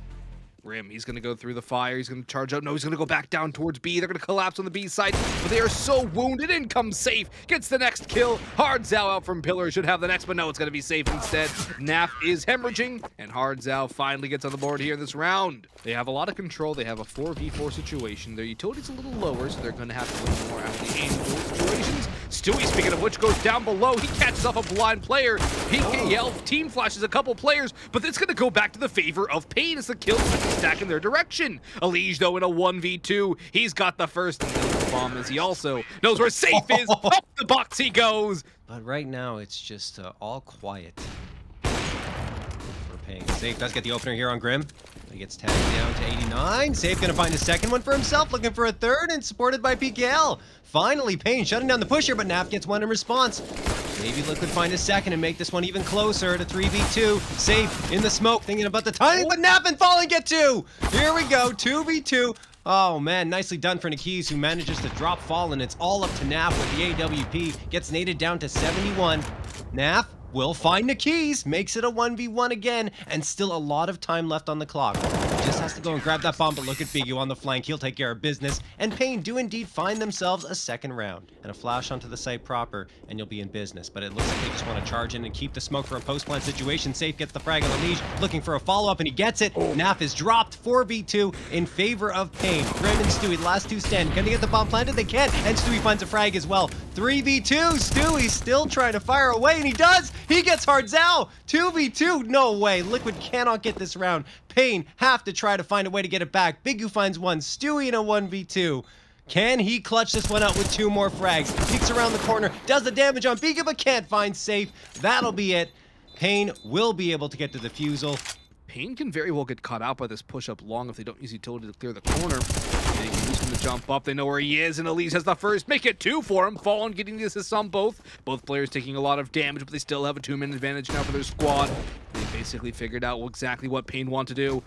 Rim, he's going to go through the fire, he's going to charge out, no, he's going to go back down towards B, they're going to collapse on the B side, but they are so wounded, in comes Safe, gets the next kill, Hard Zao out from Pillar, should have the next, but no, it's going to be Safe instead. Naf is hemorrhaging, and Hard Zao finally gets on the board here in this round. They have a lot of control, they have a 4v4 situation, their utility's a little lower, so they're going to have to win more out of the aim duel situations. Stewie, speaking of which, goes down below, he catches up a blind player, PKL team flashes a couple players, but it's going to go back to the favor of Pain as the kills stack in their direction. Elige, though, in a 1v2, he's got the first and the bomb as he also knows where Safe is. Up the box he goes. But right now, it's just all quiet for Pain. Safe does get the opener here on Grim. He gets tagged down to 89. Safe gonna find a second one for himself, looking for a third, and supported by PKL. Finally, Payne shutting down the pusher, but Naf gets one in response. Maybe Liquid find a second and make this one even closer to 3v2. Safe in the smoke, thinking about the timing, but Naf and Fallen get two. Here we go, 2v2. Oh man, nicely done for Nikis, who manages to drop Fallen. It's all up to Naf with the AWP. Gets naded down to 71. Naf will find Nikis, makes it a 1v1 again, and still a lot of time left on the clock. Just has to go and grab that bomb, but look at Bigu on the flank. He'll take care of business, and Payne do indeed find themselves a second round. And a flash onto the site proper, and you'll be in business. But it looks like they just want to charge in and keep the smoke for a post-plant situation. Safe gets the frag on the leash, looking for a follow-up, and he gets it. Naf is dropped 4v2 in favor of Payne. Grim and Stewie, the last two stand. Can they get the bomb planted? They can, and Stewie finds a frag as well. 3v2, Stewie still trying to fire away, and he does! He gets Hardzao! 2v2, no way. Liquid cannot get this round. Payne have to try to find a way to get it back. Bigu finds one, Stewie in a 1v2. Can he clutch this one out with two more frags? Peeks around the corner, does the damage on Bigu, but can't find Safe. That'll be it. Payne will be able to get to the defusal. Payne can very well get caught out by this push-up long if they don't use utility to clear the corner. He's going to jump up. They know where he is, and Elise has the first. Make it two for him. Fallen getting the assist on both. Both players taking a lot of damage, but they still have a 2-minute advantage now for their squad. They basically figured out exactly what Payne want to do.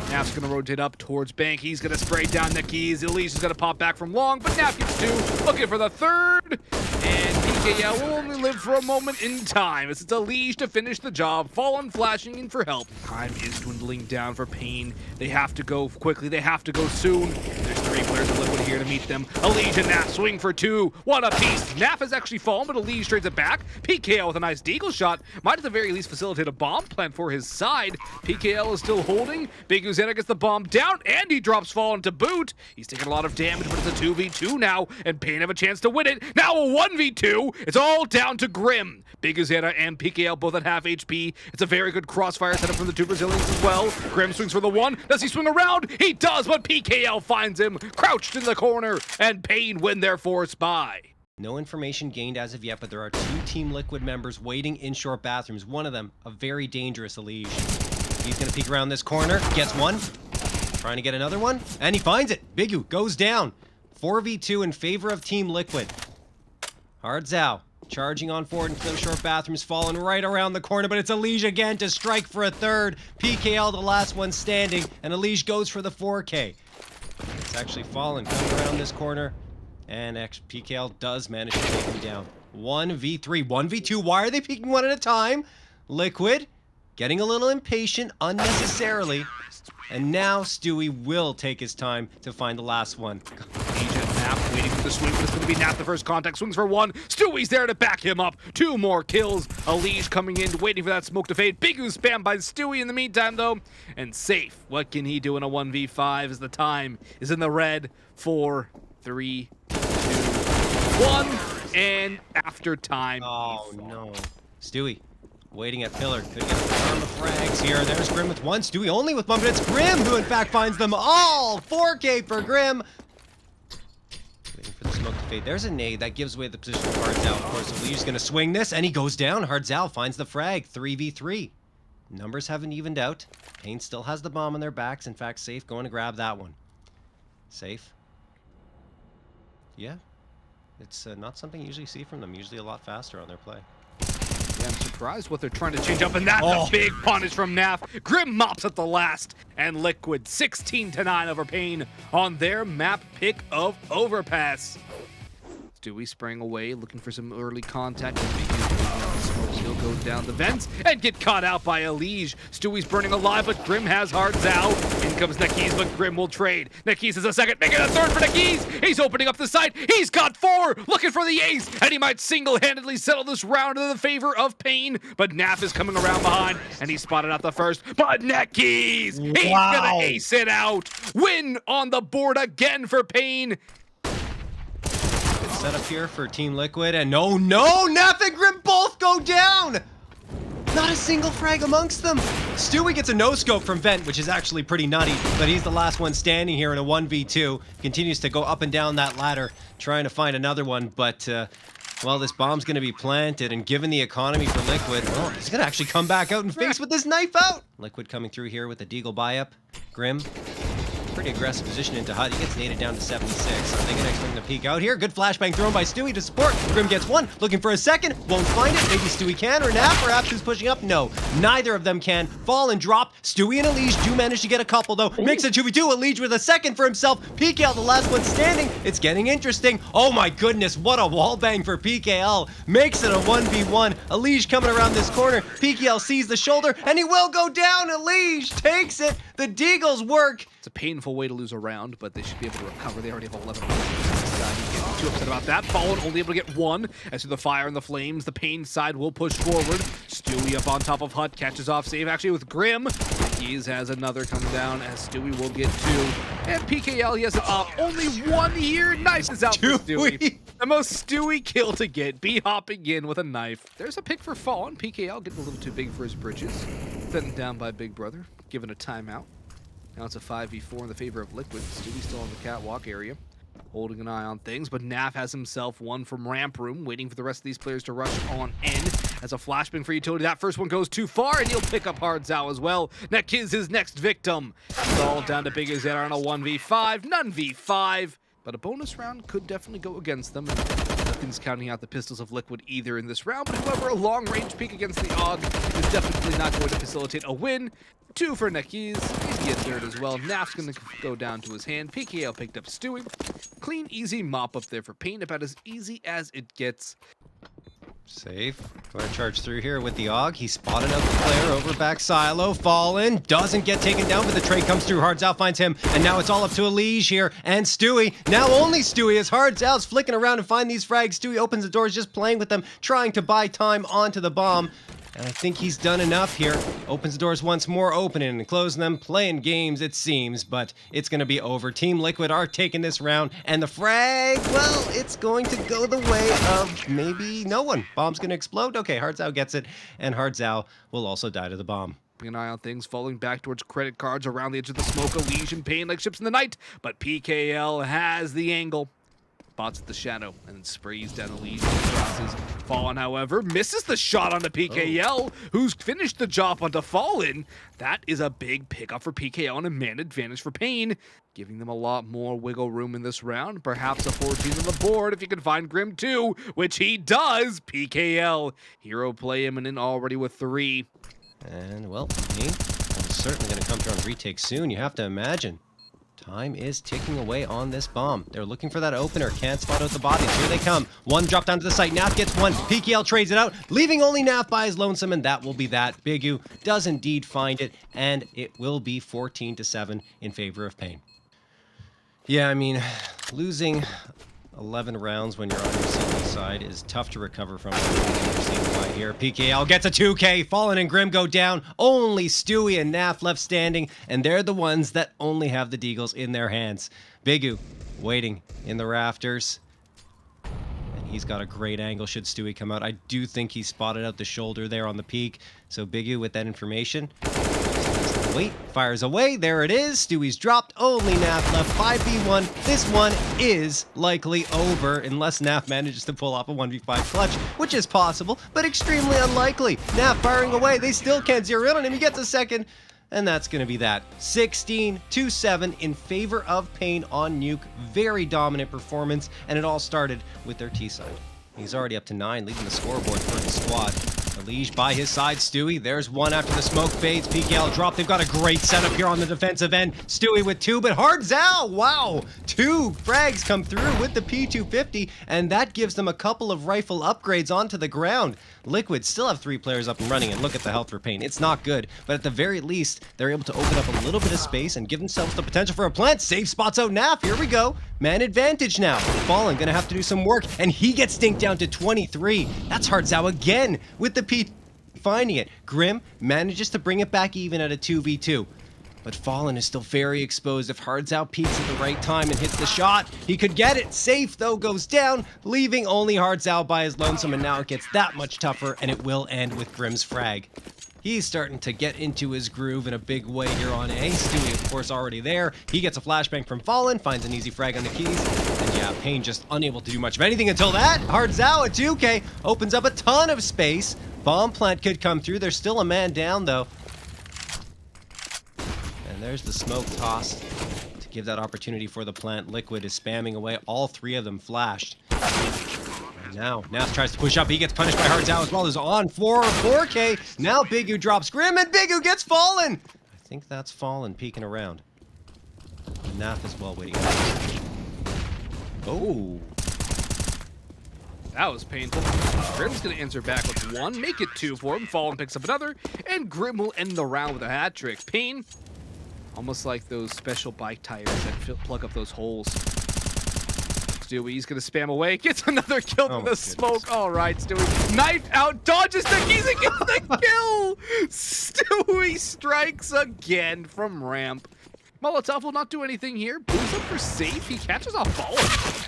Naf's going to rotate up towards Bank. He's going to spray down Nikis. Elise is going to pop back from long, but Naf gets two. Looking for the third. And PKL will only live for a moment in time as it's Elise to finish the job. Fallen flashing in for help. Time is dwindling down for Payne. They have to go quickly. They have to go soon. There's 3 players of Liquid here to meet them. Elise and Naf swing for 2. What a piece. Naf has actually fallen, but Elise trades it back. PKL with a nice deagle shot. Might at the very least facilitate a bomb plant for his side. PKL is still holding. Big Uzena gets the bomb down, and he drops Fallen to boot. He's taking a lot of damage, but it's a 2v2 now, and Payne have a chance to win it. Now a 1v2. It's all down to Grim. Big Uzena and PKL both at half HP. It's a very good crossfire setup from the 2 Brazilians as well. Grim swings for the 1. Does he swing around? He does, but PKL finds him crouched in the corner, and Payne win their force by. No information gained as of yet, but there are 2 Team Liquid members waiting in short bathrooms. One of them, a very dangerous Elige. He's going to peek around this corner, gets one, trying to get another one, and he finds it. Bigu goes down. 4v2 in favor of Team Liquid. Hardzao charging on forward into those short bathrooms, falling right around the corner, but it's Elige again to strike for a third. PKL the last one standing, and Elige goes for the 4K. It's actually Fallen coming around this corner, and PKL does manage to take him down. 1v3, 1v2, why are they peeking one at a time? Liquid getting a little impatient unnecessarily, and now Stewie will take his time to find the last one. Naf waiting for the swing, but it's going to be Naf the first contact. Swings for 1. Stewie's there to back him up. 2 more kills. Elige coming in, waiting for that smoke to fade. Bigu spammed by Stewie in the meantime, though. And Safe, what can he do in a 1v5 as the time is in the red? 4, 3, 2, 1. And after time. Oh, no. Stewie waiting at pillar. Could get a farm of frags here. There's Grim with 1. Stewie only with 1, but it's Grim who, in fact, finds them all. 4K for Grim. Waiting for the smoke to fade. There's a nade that gives away the position of Hardzao. Of course, Elige's going to swing this, and he goes down. Hardzao finds the frag. 3v3. Numbers haven't evened out. Payne still has the bomb on their backs. In fact, Safe going to grab that one. Safe. Yeah. It's not something you usually see from them. Usually a lot faster on their play. Yeah, I'm surprised what they're trying to change up, and that's a big punish from Naf. Grim mops at the last, and Liquid 16-9 over Payne on their map pick of Overpass. Stewie spraying away, looking for some early contact. He'll go down the vents and get caught out by Elige. Stewie's burning alive, but Grim has Hardzao. In comes Nikis, but Grim will trade. Nikis is a second, making a third for Nikis. He's opening up the site. He's got 4, looking for the ace, and he might single-handedly settle this round in the favor of Payne. But Naf is coming around behind, and he spotted out the first. But Nikis, he's gonna ace it out. Win on the board again for Payne. Set up here for Team Liquid, and no, Naf and Grim both go down! Not a single frag amongst them! Stewie gets a no-scope from Vent, which is actually pretty nutty, but he's the last one standing here in a 1v2. Continues to go up and down that ladder, trying to find another one, but Well, this bomb's going to be planted, and given the economy for Liquid, well, he's going to actually come back out and face with this knife out. Liquid coming through here with a deagle buy-up. Grim. Pretty aggressive position into Hut. He gets naded down to 76. Are they going to expect him to peek out here? Good flashbang thrown by Stewie to support. Grim gets one, looking for a second, won't find it. Maybe Stewie can, or Nap, perhaps, who's pushing up. No, neither of them can. Fall and drop. Stewie and Elige do manage to get a couple, though. Makes it 2v2. Elige with a second for himself. PKL, the last one standing. It's getting interesting. Oh my goodness, what a wall bang for PKL. Makes it a 1v1. Elige coming around this corner. PKL sees the shoulder, and he will go down. Elige takes it. The Deagles work. It's a painful way to lose a round, but they should be able to recover. They already have 11 rounds. Too upset about that. Fallen only able to get one. As to the fire and the flames, the Pain side will push forward. Stewie up on top of Hut, catches off save actually with Grim. Nikki's has another come down as Stewie will get two. And PKL, he has it up. Only one here. Nice is out for Stewie. The most Stewie kill to get. B-hopping in with a knife. There's a pick for Fallen. PKL getting a little too big for his britches. Sent down by Big Brother. Given a timeout. Now it's a 5v4 in the favor of Liquid. Stewie still on the catwalk area, holding an eye on things, but Naf has himself one from ramp room, waiting for the rest of these players to rush on in. As a flashbang for utility, that first one goes too far, and he'll pick up Hard Zao as well. Nek is his next victim. It's all down to Big Azar on a 1v5, none v5, but a bonus round could definitely go against them. Nothing's counting out the pistols of Liquid either in this round, but however, a long-range peek against the AUG is definitely not going to facilitate a win. Two for Nekiz, maybe a third as well. Naf's going to go down to his hand. PKL picked up Stewie. Clean, easy mop up there for Pain, about as easy as it gets. Safe. Going to charge through here with the AUG. He spotted out the player over back silo. Fallen. Doesn't get taken down, but the trade comes through. Hard Zao finds him, and now it's all up to Elige here. And Stewie. Now only Stewie as Hard Zao's flicking around and find these frags. Stewie opens the doors, just playing with them, trying to buy time onto the bomb. And I think he's done enough here. Opens the doors once more, opening and closing them, playing games it seems, but it's going to be over. Team Liquid are taking this round, and the frag, well, it's going to go the way of maybe no one. Bomb's going to explode? Okay, Hard Zao gets it, and Hard Zao will also die to the bomb. Keeping an eye on things, falling back towards credit cards around the edge of the smoke. Elige and Pain like ships in the night, but PKL has the angle. Spots at the shadow and then sprays down Elige. Crosses. Fallen, however, misses the shot onto PKL, who's finished the job onto Fallen. That is a big pickup for PKL and a man advantage for Pain, giving them a lot more wiggle room in this round. Perhaps a 14 on the board if you can find Grim too, which he does. PKL, hero play imminent already with 3. And, well, Pain certainly going to come through on retake soon, you have to imagine. Time is ticking away on this bomb. They're looking for that opener. Can't spot out the bodies. Here they come. One drop down to the site. Naf gets one. PKL trades it out, leaving only Naf by his lonesome, and that will be that. Bigu does indeed find it, and it will be 14-7 in favor of Pain. Yeah, I mean, losing 11 rounds when you're on your CP side is tough to recover from. Here, PKL gets a 2K. Fallen and Grim go down. Only Stewie and Naf left standing, and they're the ones that only have the Deagles in their hands. Bigu waiting in the rafters. And he's got a great angle should Stewie come out. I do think he spotted out the shoulder there on the peak. So Bigu with that information. Wait, fires away. There it is. Stewie's dropped. Only Naf left. 5v1. This one is likely over unless Naf manages to pull off a 1v5 clutch, which is possible, but extremely unlikely. Naf firing away. They still can't zero in on him. He gets a second, and that's going to be that. 16-7 in favor of Pain on Nuke. Very dominant performance, and it all started with their T side. He's already up to 9, leading the scoreboard for his squad. Elige by his side, Stewie. There's one after the smoke fades. PKL drop. They've got a great setup here on the defensive end. Stewie with 2, but Hard Zao, wow! 2 frags come through with the P250, and that gives them a couple of rifle upgrades onto the ground. Liquid still have 3 players up and running, and look at the health for Pain. It's not good, but at the very least, they're able to open up a little bit of space and give themselves the potential for a plant. Safe spots out Naf. Here we go. Man advantage now. Fallen gonna have to do some work, and he gets stinked down to 23. That's Hard Zao again with the P finding it. Grim manages to bring it back even at a 2v2. But Fallen is still very exposed. If Hard Zao peeks at the right time and hits the shot, he could get it. Safe, though, goes down, leaving only Hard Zao by his lonesome, and now it gets that much tougher, and it will end with Grim's frag. He's starting to get into his groove in a big way here on A. Stewie, of course, already there. He gets a flashbang from Fallen, finds an easy frag on the keys. And yeah, Payne just unable to do much of anything until that. Hardzao at 2K opens up a ton of space. Bomb plant could come through. There's still a man down, though. And there's the smoke tossed to give that opportunity for the plant. Liquid is spamming away. All three of them flashed. Now tries to push up. He gets punished by Hardzao as well as on 4K. Now Bigu drops Grim and Bigu gets Fallen. I think that's Fallen peeking around. And Naf as well waiting. Oh. That was painful. Grim's going to answer back with one, make it 2 for him. Fallen picks up another, and Grim will end the round with a hat trick. Payne, almost like those special bike tires that plug up those holes. Stewie's gonna spam away, gets another kill through the smoke. All right, Stewie, knife out, dodges the keys and gets the kill. Stewie strikes again from ramp. Molotov will not do anything here. Boost up for safe. He catches off Fallen.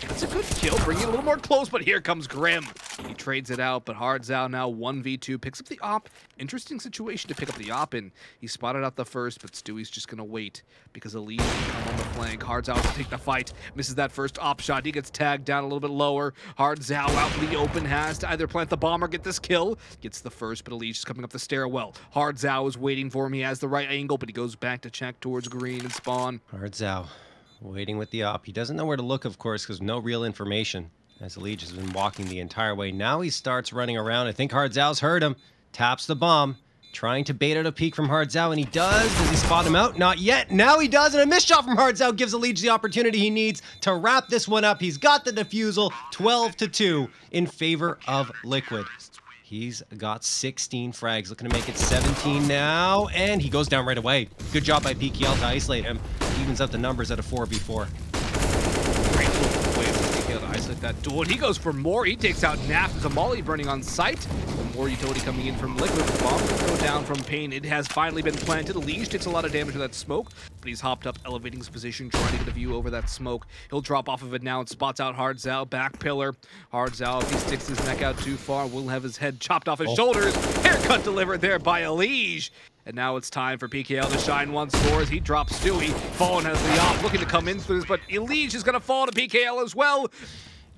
That's a good kill, bringing it a little more close, but here comes Grim. He trades it out, but Hardzao now 1v2, picks up the op. Interesting situation to pick up the op in. He spotted out the first, but Stewie's just gonna wait because Elise can come on the flank. Hardzao to take the fight, misses that first op shot. He gets tagged down a little bit lower. Hardzao out in the open has to either plant the bomb or get this kill. Gets the first, but Elise is coming up the stairwell. Hardzao is waiting for him. He has the right angle, but he goes back to check towards green and spawn. Hardzao waiting with the op. He doesn't know where to look, of course, because no real information, as Elise has been walking the entire way. Now he starts running around. I think Hardzao's heard him. Taps the bomb, trying to bait out a peek from Hardzao, and he does. Does he spot him out? Not yet. Now he does, and a missed shot from Hardzao gives Elise the opportunity he needs to wrap this one up. He's got the defusal, 12-2 in favor of Liquid. He's got 16 frags, looking to make it 17 now, and he goes down right away. Good job by PKL to isolate him. Evens up the numbers at a 4v4. Great little way for PKL to isolate that duel, and he goes for more. He takes out Naf. There's a molly burning on sight. More utility coming in from Liquid. The bomb will go down from Payne. It has finally been planted. Elise takes a lot of damage to that smoke, but he's hopped up, elevating his position, trying to get a view over that smoke. He'll drop off of it now and spots out Hardzao, back pillar. Hardzao, if he sticks his neck out too far, will have his head chopped off his shoulders. Haircut delivered there by Elise. And now it's time for PKL to shine once more as he drops Stewie. Fallen has the op, looking to come in through this, but Elise is going to fall to PKL as well.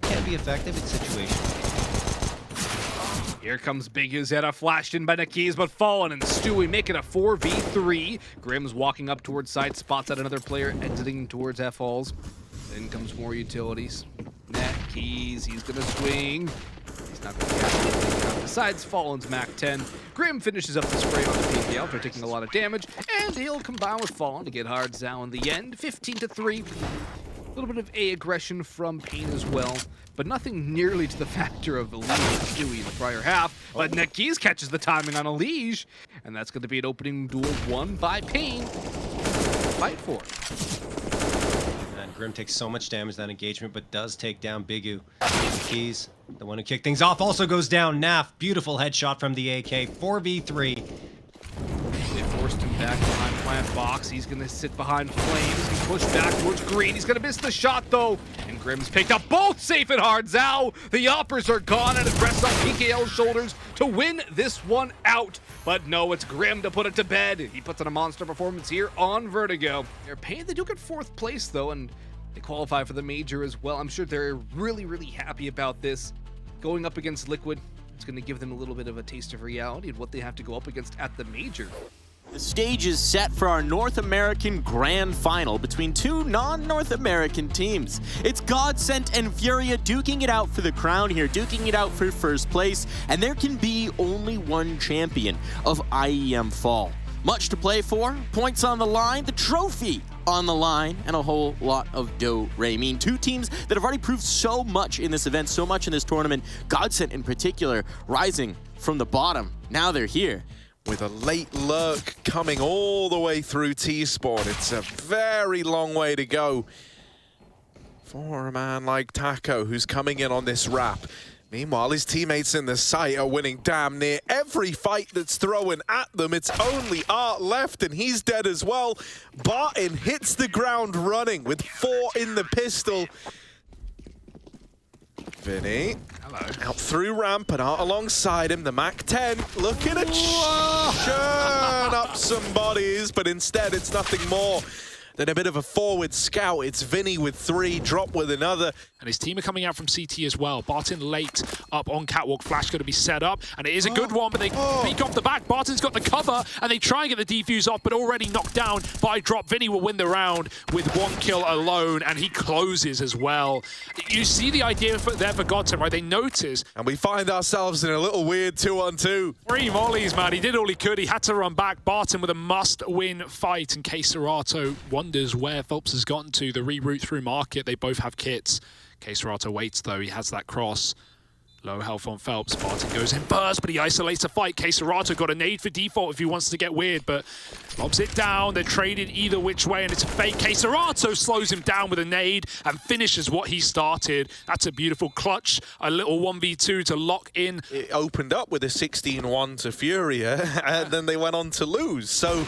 Can be effective in situations. Here comes Big Uzetta, flashed in by Nikis, but Fallen and Stewie make it a 4v3. Grim's walking up towards side, spots out another player exiting towards F-Halls. Then comes more utilities. Nikis, he's gonna swing. He's not gonna catch anything. Besides Fallen's Mac 10, Grim finishes up the spray on the PKL after taking a lot of damage, and he'll combine with Fallen to get Hardzao in the end, 15-3. A little bit of A aggression from Payne as well, but nothing nearly to the factor of Elise and Stewie in the prior half. But Nikis catches the timing on Elise, and that's going to be an opening duel won by Payne. Fight for it. And Grim takes so much damage that engagement, but does take down Bigu. Nikis, the one who kicked things off, also goes down. Naf, beautiful headshot from the AK, 4v3. They forced him back behind plant box. He's going to sit behind flames. He's pushed back towards green. He's going to miss the shot, though. And Grim's picked up both safe at Hardzao. The uppers are gone, and it rests on PKL's shoulders to win this one out. But no, it's Grim to put it to bed. He puts on a monster performance here on Vertigo. They're Payne. They do get 4th place, though, and they qualify for the major as well. I'm sure they're really, really happy about this. Going up against Liquid, it's going to give them a little bit of a taste of reality and what they have to go up against at the major. The stage is set for our North American Grand Final between two non-North American teams. It's GODSENT and FURIA duking it out for the crown here, duking it out for first place, and there can be only one champion of IEM Fall. Much to play for, points on the line, the trophy on the line, and a whole lot of do-re. Mean two teams that have already proved so much in this event, so much in this tournament. GODSENT in particular, rising from the bottom. Now they're here. With a late lurk coming all the way through T-Spawn. It's a very long way to go for a man like Taco, who's coming in on this wrap. Meanwhile, his teammates in the site are winning damn near every fight that's thrown at them. It's only Art left, and he's dead as well. Barton hits the ground running with 4 in the pistol. Vinny. Hello. Out through ramp and out alongside him, the MAC-10 looking to churn up some bodies, but instead it's nothing more than a bit of a forward scout. It's Vinny with 3, Drop with another. And his team are coming out from CT as well. Barton late up on Catwalk. Flash going to be set up. And it is a good one, but they peek off the back. Barton's got the cover, and they try and get the defuse off, but already knocked down by Drop. Vinny will win the round with 1 kill alone, and he closes as well. You see the idea there for GODSENT, right? They notice. And we find ourselves in a little weird 2-on-2. 3 mollies, man. He did all he could. He had to run back. Barton with a must-win fight, and K-Serato wonders where Phelps has gotten to. The reroute through market. They both have kits. K-Serato waits, though. He has that cross. Low health on Phelps. Barton goes in first, but he isolates a fight. K-Serato got a nade for default if he wants to get weird, but lobs it down. They're traded either which way, and it's a fake. K-Serato slows him down with a nade and finishes what he started. That's a beautiful clutch. A little 1v2 to lock in. It opened up with a 16-1 to FURIA, and then they went on to lose. So,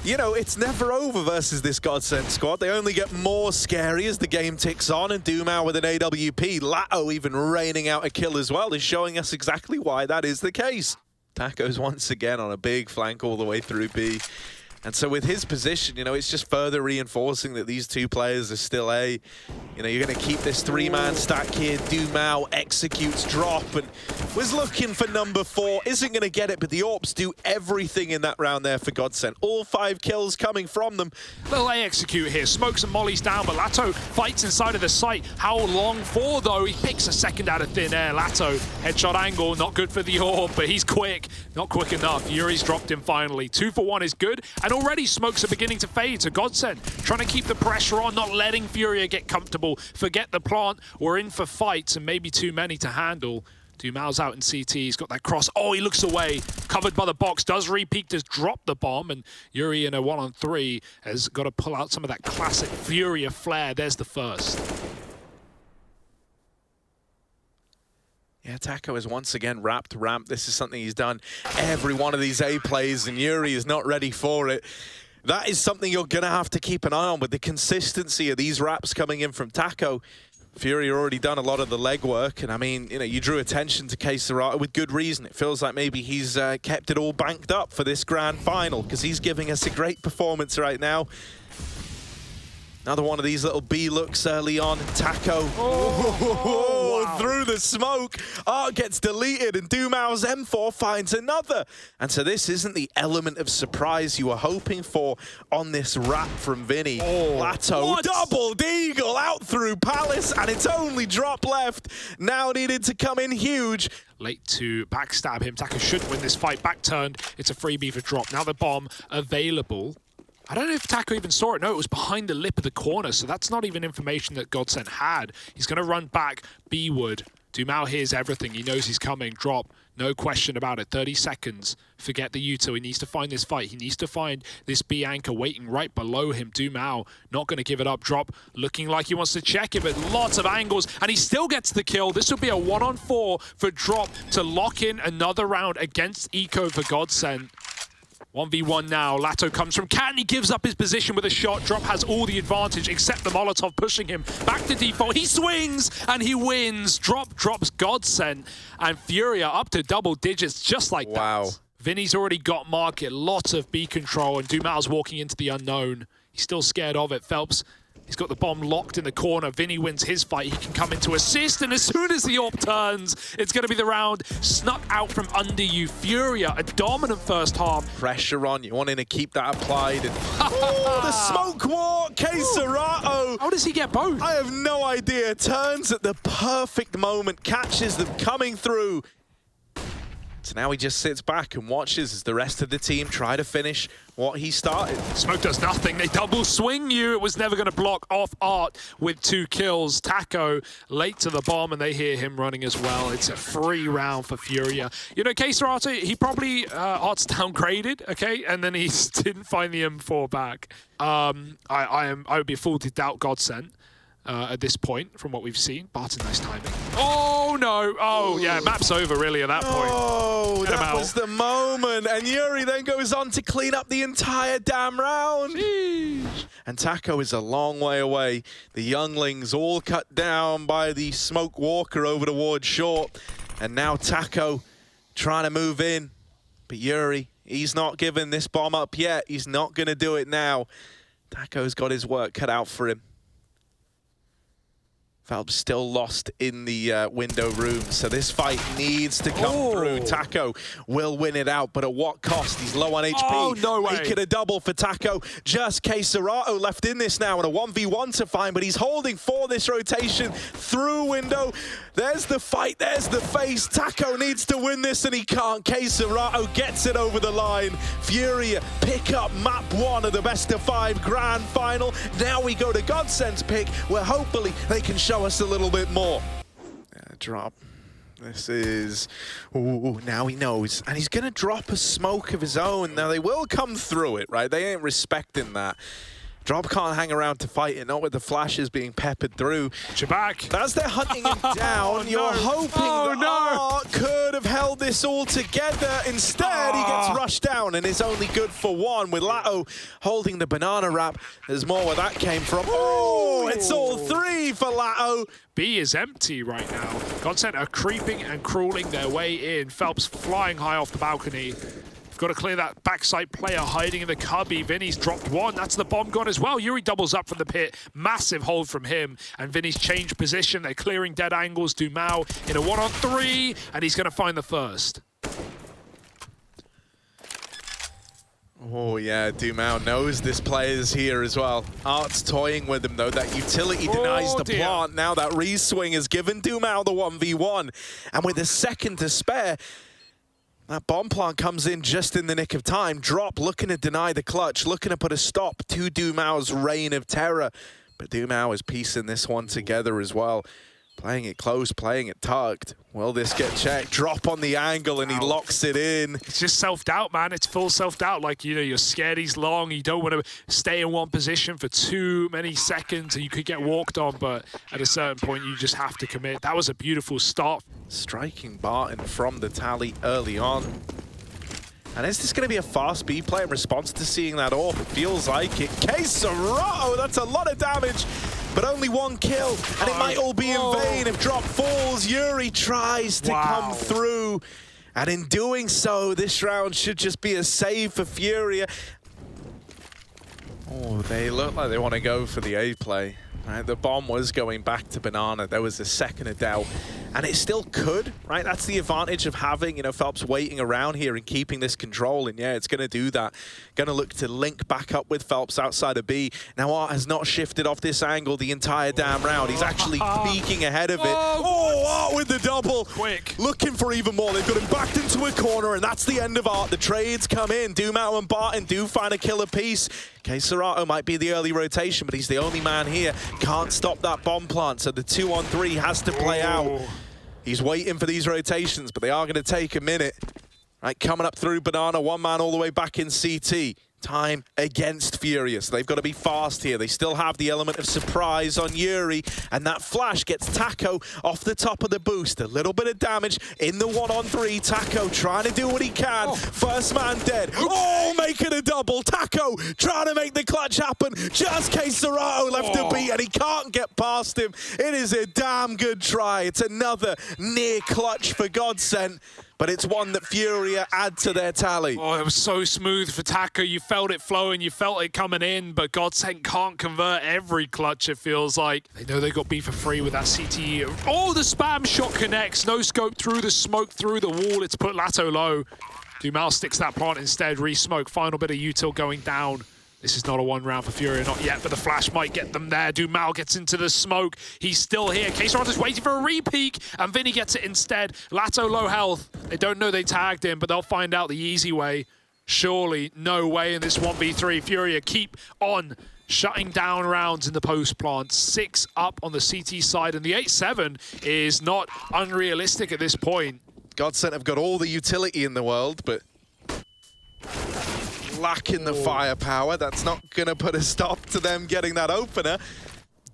you know, it's never over versus this GODSENT squad. They only get more scary as the game ticks on, and Doomau with an AWP. Lato even raining out a kill as well is showing us exactly why that is the case. Taco's once again on a big flank all the way through B. And so with his position, you know, it's just further reinforcing that these 2 players are still A. You know, you're going to keep this 3-man stack here. Doomau executes Drop and was looking for number 4. Isn't going to get it, but the AWPs do everything in that round there for GODSENT. All 5 kills coming from them. Little A execute here. Smokes and mollies down, but Lato fights inside of the site. How long for, though? He picks a second out of thin air. Lato, headshot angle, not good for the AWP, but he's quick. Not quick enough. Yuri's dropped him finally. 2 for 1 is good. And already smokes are beginning to fade, so GODSENT trying to keep the pressure on, not letting FURIA get comfortable. Forget the plant, we're in for fights, and maybe too many to handle. Doomau's out in CT, he's got that cross. Oh, he looks away, covered by the box, does re-peek, does drop the bomb, and Yuri in a 1-on-3 has got to pull out some of that classic FURIA flair. There's the first. Yeah, Taco is once again wrapped ramp. This is something he's done every one of these A plays, and Yuri is not ready for it. That is something you're going to have to keep an eye on with the consistency of these wraps coming in from Taco. FURIA already done a lot of the legwork, and I mean, you know, you drew attention to K-Serato with good reason. It feels like maybe he's kept it all banked up for this grand final, because he's giving us a great performance right now. Another one of these little B looks early on. Taco wow. Through the smoke. Art gets deleted, and Doomau's M4 finds another. And so this isn't the element of surprise you were hoping for on this wrap from Vinny. Lato, double deagle out through Palace, and it's only Drop left. Now needed to come in huge. Late to backstab him. Taco should win this fight. Back turned. It's a freebie for Drop. Now the bomb available. I don't know if Taco even saw it. No, it was behind the lip of the corner, so that's not even information that GODSENT had. He's going to run back B-Wood. Doomau hears everything. He knows he's coming. Drop, no question about it. 30 seconds. Forget the util. He needs to find this fight. He needs to find this B anchor waiting right below him. Doomau not going to give it up. Drop looking like he wants to check it, but lots of angles, and he still gets the kill. This will be a 1-on-4 for Drop to lock in another round against Eco for GODSENT. 1v1 now. Lato comes from Cat, and he gives up his position with a shot. Drop has all the advantage except the Molotov pushing him back to default. He swings and he wins. Drop drops GODSENT, and FURIA up to double digits just like that. Vinny's already got market, lots of B control, and Doomau's walking into the unknown. He's still scared of it. Phelps, he's got the bomb locked in the corner. Vinny wins his fight. He can come into assist, and as soon as the AWP turns, it's going to be the round snuck out from under you. FURIA, a dominant first half. Pressure on, you wanting to keep that applied. And the smoke walk, K-Serato. How does he get both? I have no idea. Turns at the perfect moment, catches them coming through. So now he just sits back and watches as the rest of the team try to finish what he started. Smoke does nothing. They double swing you. It was never going to block off Art with 2 kills. Taco late to the bomb, and they hear him running as well. It's a free round for FURIA. You know, K-Serato, he probably Art's downgraded, okay, and then he didn't find the M4 back. I would be a fool to doubt GODSENT. at this point, from what we've seen. Barton, nice timing. Oh, no. Oh, yeah, map's over, really, at that point. Oh, that was the moment. And Yuri then goes on to clean up the entire damn round. Jeez. And Taco is a long way away. The younglings all cut down by the Smoke Walker over towards short. And now Taco trying to move in. But Yuri, he's not giving this bomb up yet. He's not going to do it now. Taco's got his work cut out for him. Phelps still lost in the window room, so this fight needs to come through. Taco will win it out, but at what cost? He's low on HP. Oh, no way. Make it a double for Taco. Just Queserato left in this now, and a 1v1 to find, but he's holding for this rotation through window. There's the fight, there's the face. Taco needs to win this, and he can't. Queserato gets it over the line. FURIA pick up map 1 of the best of 5 grand final. Now we go to GODSENT's pick, where hopefully they can show us a little bit more. Drop. This is... Ooh, now he knows. And he's going to drop a smoke of his own. Now, they will come through it, right? They ain't respecting that. Drop can't hang around to fight it, not with the flashes being peppered through. Back. As they're hunting him down, you're hoping that Art could have held this all together. Instead, he gets rushed down and is only good for 1. With Lato holding the banana wrap, there's more where that came from. Oh, it's all 3 for Lato. B is empty right now. GODSENT are creeping and crawling their way in. Phelps flying high off the balcony. Got to clear that backside player hiding in the cubby. Vinny's dropped 1. That's the bomb gone as well. Yuri doubles up from the pit. Massive hold from him. And Vinny's changed position. They're clearing dead angles. Dumao in a 1-on-3. And he's going to find the first. Oh, yeah, Dumao knows this player's here as well. Art's toying with him, though. That utility denies the plant. Now that re-swing has given Dumao the 1v1. And with a second to spare, that bomb plant comes in just in the nick of time. Drop looking to deny the clutch, looking to put a stop to Dumao's reign of terror. But Dumao is piecing this one together as well. Playing it close, playing it tucked. Will this get checked? Drop on the angle and he locks it in. It's just self-doubt, man. It's full self-doubt. Like, you know, you're scared he's long. You don't want to stay in one position for too many seconds and you could get walked on. But at a certain point, you just have to commit. That was a beautiful stop. Striking Barton from the tally early on. And is this going to be a fast B play in response to seeing that AWP? It feels like it. Queserato, that's a lot of damage, but only 1 kill. And it might all be in vain if Drop falls. Yuri tries to come through. And in doing so, this round should just be a save for FURIA. Oh, they look like they want to go for the A play. Right, the bomb was going back to Banana. There was a second of doubt, and it still could, right? That's the advantage of having, you know, Phelps waiting around here and keeping this control, and yeah, it's going to do that. Going to look to link back up with Phelps outside of B. Now, Art has not shifted off this angle the entire damn round. He's actually peeking ahead of it. Oh, Art with the double. Quick. Looking for even more. They've got him backed into a corner, and that's the end of Art. The trades come in. Dumao and Barton do find a killer piece. Queserato might be the early rotation, but he's the only man here. Can't stop that bomb plant, so the 2-on-3 has to play out. He's waiting for these rotations, but they are going to take a minute. Right, coming up through Banana, 1 man all the way back in CT. Time against FURIA, so they've got to be fast here. They still have the element of surprise on Yuri, and that flash gets Taco off the top of the boost. A little bit of damage in the 1-on-3. Taco trying to do what he can. First man dead. Oh, making a double. Taco trying to make the clutch happen. Just Queserato left to beat, and he can't get past him. It is a damn good try. It's another near clutch for GODSENT, but it's one that FURIA add to their tally. Oh, it was so smooth for Taco. You felt it flowing, you felt it coming in, but GODSENT can't convert every clutch, it feels like. They know they got B for free with that CT. Oh, the spam shot connects. No scope through the smoke, through the wall. It's put Lato low. Dumao sticks that plant instead. Re-smoke. Final bit of util going down. This is not a 1 round for FURIA, not yet, but the flash might get them there. Dumao gets into the smoke. He's still here. Queserato is waiting for a re-peek, and Vinny gets it instead. Lato low health. They don't know they tagged him, but they'll find out the easy way. Surely no way in this 1v3. FURIA keep on shutting down rounds in the post plant. 6 up on the CT side, and the 8-7 is not unrealistic at this point. GODSENT have got all the utility in the world, but lacking the firepower. That's not going to put a stop to them getting that opener.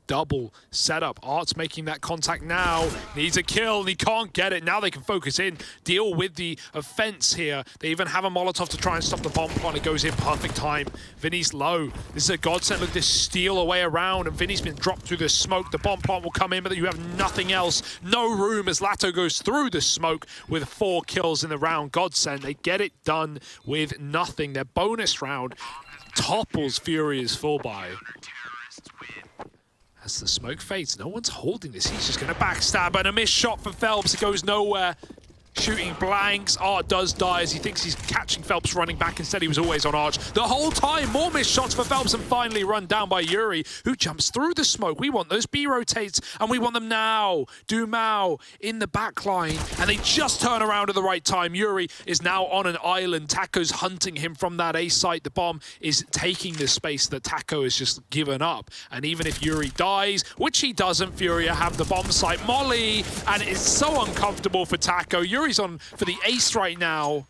double setup. Art's making that contact now. Needs a kill, and he can't get it. Now they can focus in, deal with the offense here. They even have a Molotov to try and stop the bomb plot. It goes in perfect time. Vinny's low. This is a godsend. Look, this steal away around, and Vinny's been dropped through the smoke. The bomb plot will come in, but you have nothing else. No room as Lato goes through the smoke with 4 kills in the round. Godsend, they get it done with nothing. Their bonus round topples Furia's full buy. As the smoke fades, no one's holding this. He's just going to backstab, and a missed shot for Phelps. It goes nowhere. Shooting blanks. Art does die as he thinks he's catching Phelps running back. Instead, he was always on Arch the whole time. More missed shots for Phelps, and finally run down by Yuri, who jumps through the smoke. We want those B rotates, and we want them now. Dumao in the back line, and they just turn around at the right time. Yuri is now on an island. Taco's hunting him from that A site. The bomb is taking the space that Taco has just given up. And even if Yuri dies, which he doesn't, Furia have the bomb site. Molly, and it's so uncomfortable for Taco. Yuri's on for the ace right now.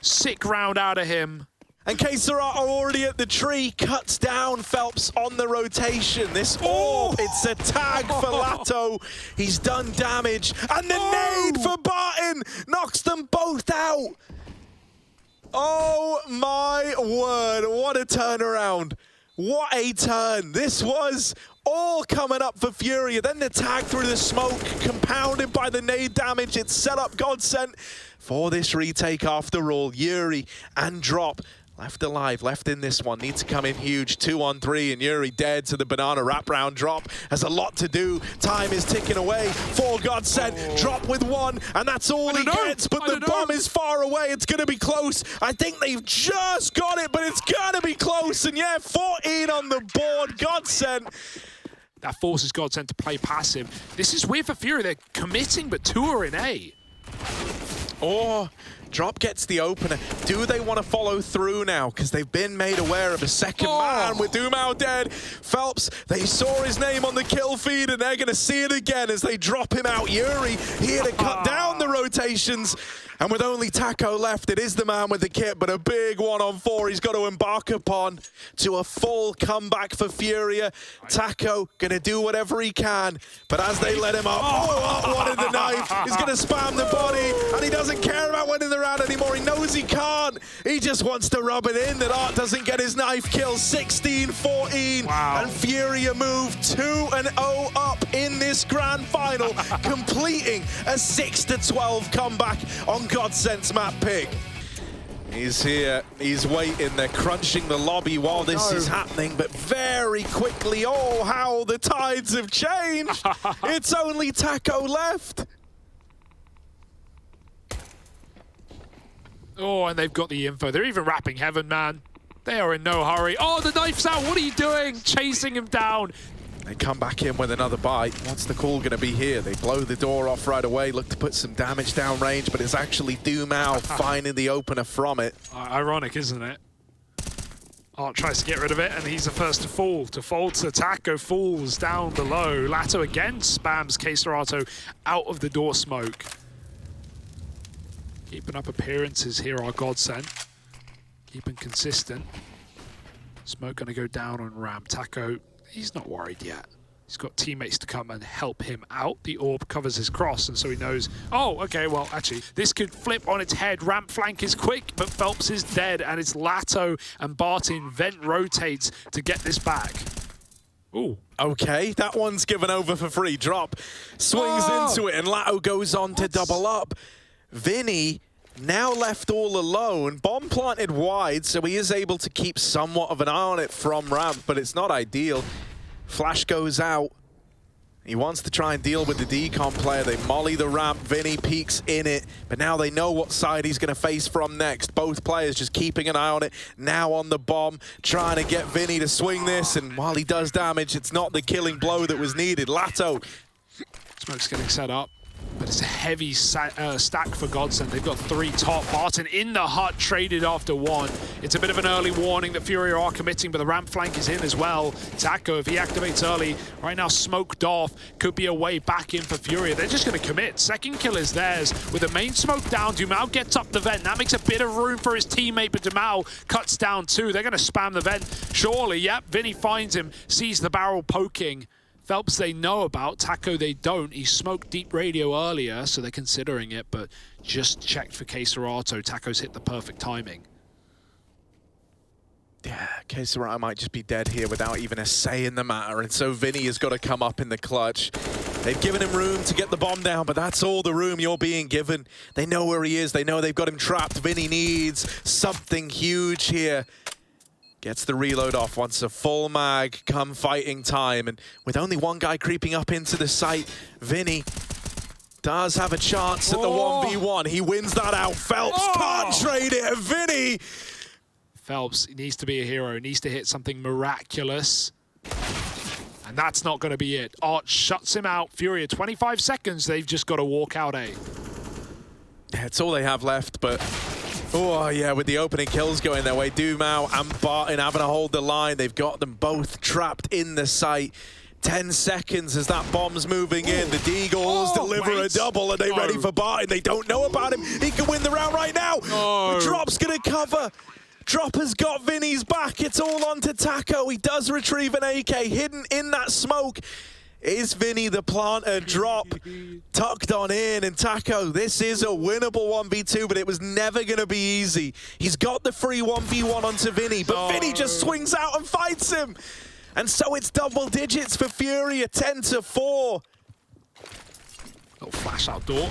Sick round out of him. And K-Serato already at the tree, cuts down Phelps on the rotation. This orb, it's a tag for Lato. He's done damage. And the nade for Barton knocks them both out. Oh my word, what a turnaround. What a turn. This was all coming up for Furia. Then the tag through the smoke, compounded by the nade damage. It's set up GODSENT for this retake after all. Yuri and Drop left alive, left in this one. Need to come in huge. 2-on-3, and Yuri dead to the banana wraparound. Drop has a lot to do. Time is ticking away for GODSENT. Drop with 1, and that's all he gets. But the bomb is far away. It's going to be close. I think they've just got it, but it's going to be close. And yeah, 14 on the board. GODSENT. That forces GODSENT to play passive. This is weird for Furia. They're committing, but 2 are in A. Or Drop gets the opener. Do they want to follow through now? Because they've been made aware of a second man with Dumao dead. Phelps, they saw his name on the kill feed, and they're going to see it again as they drop him out. Yuri here to cut down the rotations. And with only Taco left, it is the man with the kit, but a big 1-on-4 he's got to embark upon to a full comeback for Furia. Taco gonna do whatever he can, but as they let him up, wanted the knife. He's gonna spam the body, and he doesn't care about winning the round anymore. He knows he can't. He just wants to rub it in that Art doesn't get his knife kill. 16-14, and Furia move 2-0 up in this grand final, completing a 6-12 comeback on GODSENT's map pick. He's here, he's waiting, they're crunching the lobby while this is happening, but very quickly, oh, how the tides have changed. It's only Taco left. Oh, and they've got the info. They're even wrapping Heaven, man. They are in no hurry. Oh, the knife's out. What are you doing? Chasing him down. They come back in with another bite. What's the call going to be here? They blow the door off right away, look to put some damage down range, but it's actually Dumao finding the opener from it. Ironic, isn't it? Art tries to get rid of it, and he's the first to fall. To fall to Taco, falls down below. Lato again spams K-Serato out of the door smoke. Keeping up appearances here are GODSENT. Keeping consistent. Smoke going to go down on Ram. Taco, he's not worried yet. He's got teammates to come and help him out. The orb covers his cross, and so he knows, oh, okay, well, actually, this could flip on its head. Ramp flank is quick, but Phelps is dead, and it's Lato and Barton. Vent rotates to get this back. Ooh. Okay, that one's given over for free. Drop swings into it, and Lato goes on to double up. Vinny now left all alone. Bomb planted wide, so he is able to keep somewhat of an eye on it from ramp, but it's not ideal. Flash goes out. He wants to try and deal with the decon player. They molly the ramp. Vinny peeks in it, but now they know what side he's going to face from next. Both players just keeping an eye on it. Now on the bomb, trying to get Vinny to swing this, and while he does damage, it's not the killing blow that was needed. Lato. Smoke's getting set up. But it's a heavy stack for GODSENT. They've got 3 top. Barton in the hut, traded after 1. It's a bit of an early warning that Furia are committing, but the ramp flank is in as well. Taco, if he activates early, right now smoked off, could be a way back in for Furia. They're just going to commit. Second kill is theirs. With the main smoke down, Dumao gets up the vent. That makes a bit of room for his teammate, but Dumao cuts down 2. They're going to spam the vent. Surely, yep, Vinny finds him, sees the barrel poking. Phelps they know about, Taco they don't. He smoked deep radio earlier, so they're considering it, but just checked for K-Serato. Taco's hit the perfect timing. Yeah, K-Serato might just be dead here without even a say in the matter, and so Vinny has got to come up in the clutch. They've given him room to get the bomb down, but that's all the room you're being given. They know where he is. They know they've got him trapped. Vinny needs something huge here. Gets the reload off, wants a full mag come fighting time, and with only one guy creeping up into the site, Vinny does have a chance at the 1v1. He wins that out. Phelps can't trade it, and Vinny... Phelps needs to be a hero. He needs to hit something miraculous. And that's not going to be it. Art shuts him out. FURIA, 25 seconds. They've just got to walk out A. Yeah, it's all they have left, but... Oh, yeah, with the opening kills going their way, Dumao and Barton having to hold the line. They've got them both trapped in the site. 10 seconds as that bomb's moving in. The Deagles deliver a double. Are they ready for Barton? They don't know about him. He can win the round right now. The Drop's going to cover. Drop has got Vinny's back. It's all on to Taco. He does retrieve an AK hidden in that smoke. Is Vinny the planter? Drop tucked on in, and Taco, this is a winnable 1v2, but it was never going to be easy. He's got the free 1v1 onto Vinny, but Vinny just swings out and fights him. And so it's double digits for FURIA, 10-4. Little flash out door.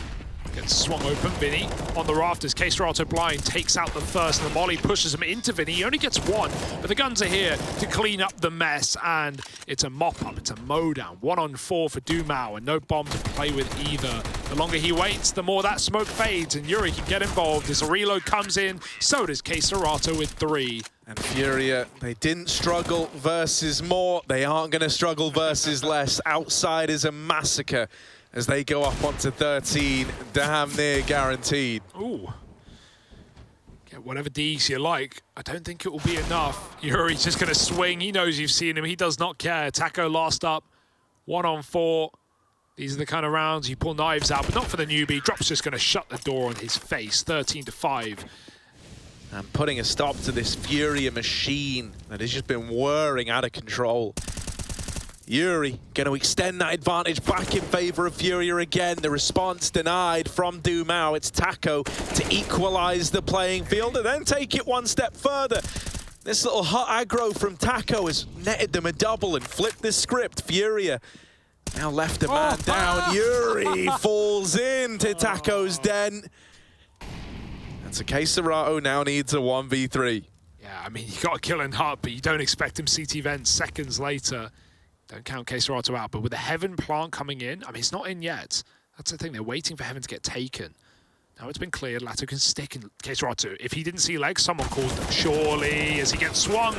Gets swung open. Vinny on the rafters. K-Serato blind takes out the first, and the molly pushes him into Vinny. He only gets one, but the guns are here to clean up the mess, and it's a mop-up. It's a mow-down. 1-on-4 for Dumao, and no bomb to play with either. The longer he waits, the more that smoke fades, and Yuri can get involved as a reload comes in. So does K-Serato with 3. And FURIA, they didn't struggle versus more. They aren't going to struggle versus less. Outside is a massacre as they go up onto 13, damn near guaranteed. Ooh. Get whatever Ds you like. I don't think it will be enough. Yuri's just going to swing. He knows you've seen him. He does not care. Taco last up. 1-on-4. These are the kind of rounds you pull knives out, but not for the newbie. Drop's just going to shut the door on his face. 13-5. And putting a stop to this FURIA machine that has just been whirring out of control. Yuri going to extend that advantage back in favor of FURIA again. The response denied from Dumao. It's Taco to equalize the playing field and then take it one step further. This little hot aggro from Taco has netted them a double and flipped the script. FURIA now left a man down. Yuri falls into Taco's den. And so K-Serato now needs a 1v3. Yeah, I mean, you got a kill in Hut, but you don't expect him CT vent seconds later. Don't count K-Serato out, but with the Heaven plant coming in, I mean, it's not in yet. That's the thing, they're waiting for Heaven to get taken. Now it's been cleared, Lato can stick in K-Serato. If he didn't see legs, someone calls them surely as he gets swung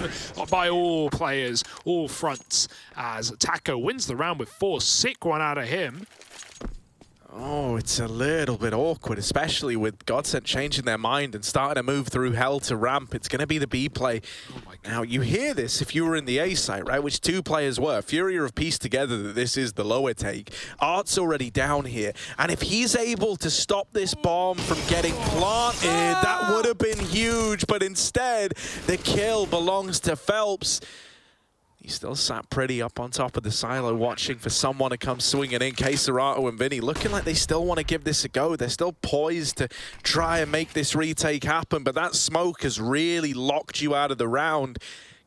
by all players, all fronts, as Taco wins the round with 4. Sick one out of him. Oh, it's a little bit awkward, especially with GODSENT changing their mind and starting to move through hell to ramp. It's going to be the B play. Oh my God. Now, you hear this if you were in the A site, right? Which 2 players were. FURIA have pieced together that this is the lower take. Art's already down here. And if he's able to stop this bomb from getting planted, that would have been huge. But instead, the kill belongs to Phelps. He still sat pretty up on top of the silo watching for someone to come swinging in. K-Serato and Vinny looking like they still want to give this a go. They're still poised to try and make this retake happen, but that smoke has really locked you out of the round.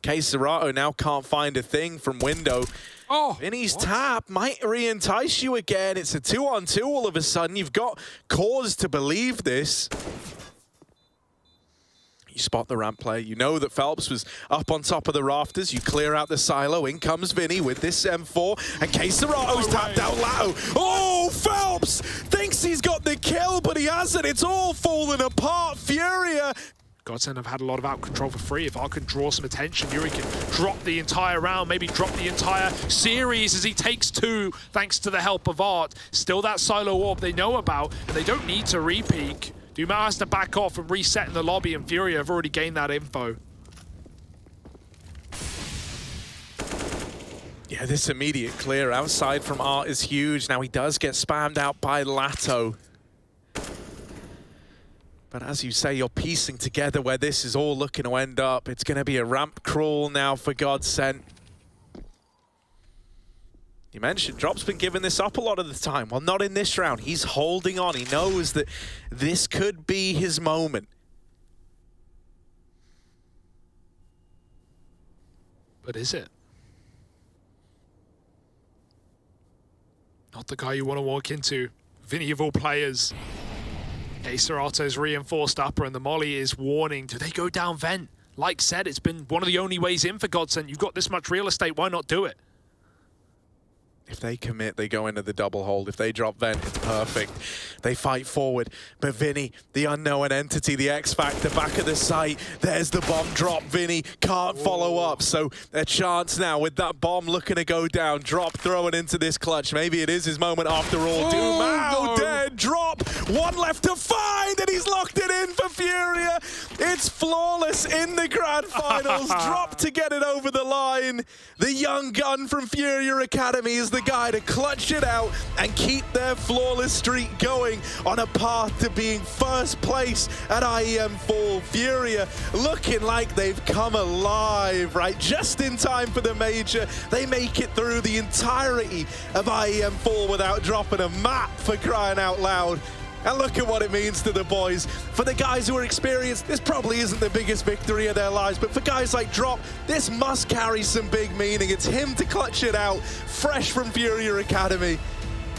K-Serato now can't find a thing from window. Vinny's tap might re-entice you again. It's a 2-on-2 all of a sudden. You've got cause to believe this. You spot the ramp play. You know that Phelps was up on top of the rafters. You clear out the silo. In comes Vinny with this M4. And K-Serato's tapped out Lato. Oh, Phelps thinks he's got the kill, but he hasn't. It's all falling apart. FURIA. GODSENT have had a lot of out control for free. If Art can draw some attention, Yuri can drop the entire round, maybe drop the entire series as he takes 2, thanks to the help of Art. Still that silo orb they know about, and they don't need to re-peek. Dumao has to back off and reset in the lobby, and FURIA have already gained that info. Yeah, this immediate clear outside from Art is huge. Now he does get spammed out by Lato. But as you say, you're piecing together where this is all looking to end up. It's going to be a ramp crawl now for GODSENT. You mentioned Drop's been giving this up a lot of the time. Well, not in this round. He's holding on. He knows that this could be his moment. But is it? Not the guy you want to walk into. Vinny of all players. Acerato's reinforced upper and the molly is warning. Do they go down vent? Like said, it's been one of the only ways in for GODSENT. You've got this much real estate, why not do it? If they commit, they go into the double hold. If they drop vent, it's perfect. They fight forward. But Vinny, the unknown entity, the X Factor, back of the site. There's the bomb drop. Vinny can't follow up. So a chance now with that bomb looking to go down. Drop throwing into this clutch. Maybe it is his moment after all. Doom dead. Drop. One left to find, and he's locked it in for FURIA. It's flawless in the grand finals. Drop to get it over the line. The young gun from FURIA Academy is the guy to clutch it out and keep their flawless streak going on a path to being first place at IEM Fall. FURIA looking like they've come alive, right? Just in time for the major. They make it through the entirety of IEM Fall without dropping a map, for crying out loud. And look at what it means to the boys. For the guys who are experienced, this probably isn't the biggest victory of their lives, but for guys like Drop, this must carry some big meaning. It's him to clutch it out, fresh from FURIA Academy.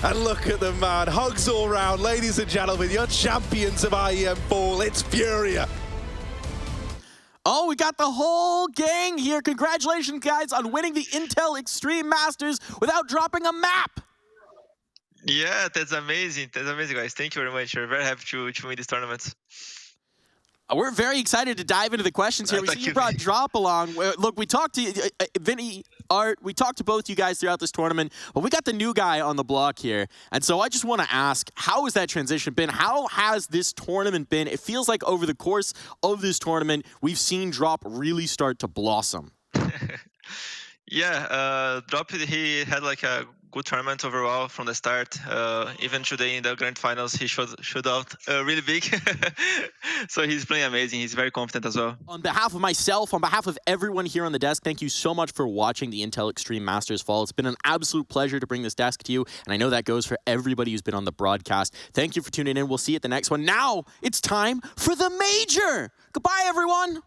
And look at them, man. Hugs all round. Ladies and gentlemen, your champions of IEM Fall, it's FURIA. Oh, we got the whole gang here. Congratulations, guys, on winning the Intel Extreme Masters without dropping a map. Yeah, that's amazing. That's amazing, guys. Thank you very much. We're very happy to win this tournament. We're very excited to dive into the questions here. We see you brought Drop along. Look, we talked to Vinny, Art, we talked to both you guys throughout this tournament, but we got the new guy on the block here. And so I just want to ask, how has that transition been? How has this tournament been? It feels like over the course of this tournament, we've seen Drop really start to blossom. Yeah, Drop, he had like a good tournament overall from the start. Even today in the grand finals, he showed out really big. So he's playing amazing. He's very confident as well. On behalf of myself, on behalf of everyone here on the desk, thank you so much for watching the Intel Extreme Masters Fall. It's been an absolute pleasure to bring this desk to you, and I know that goes for everybody who's been on the broadcast. Thank you for tuning in. We'll see you at the next one. Now it's time for the major. Goodbye, everyone.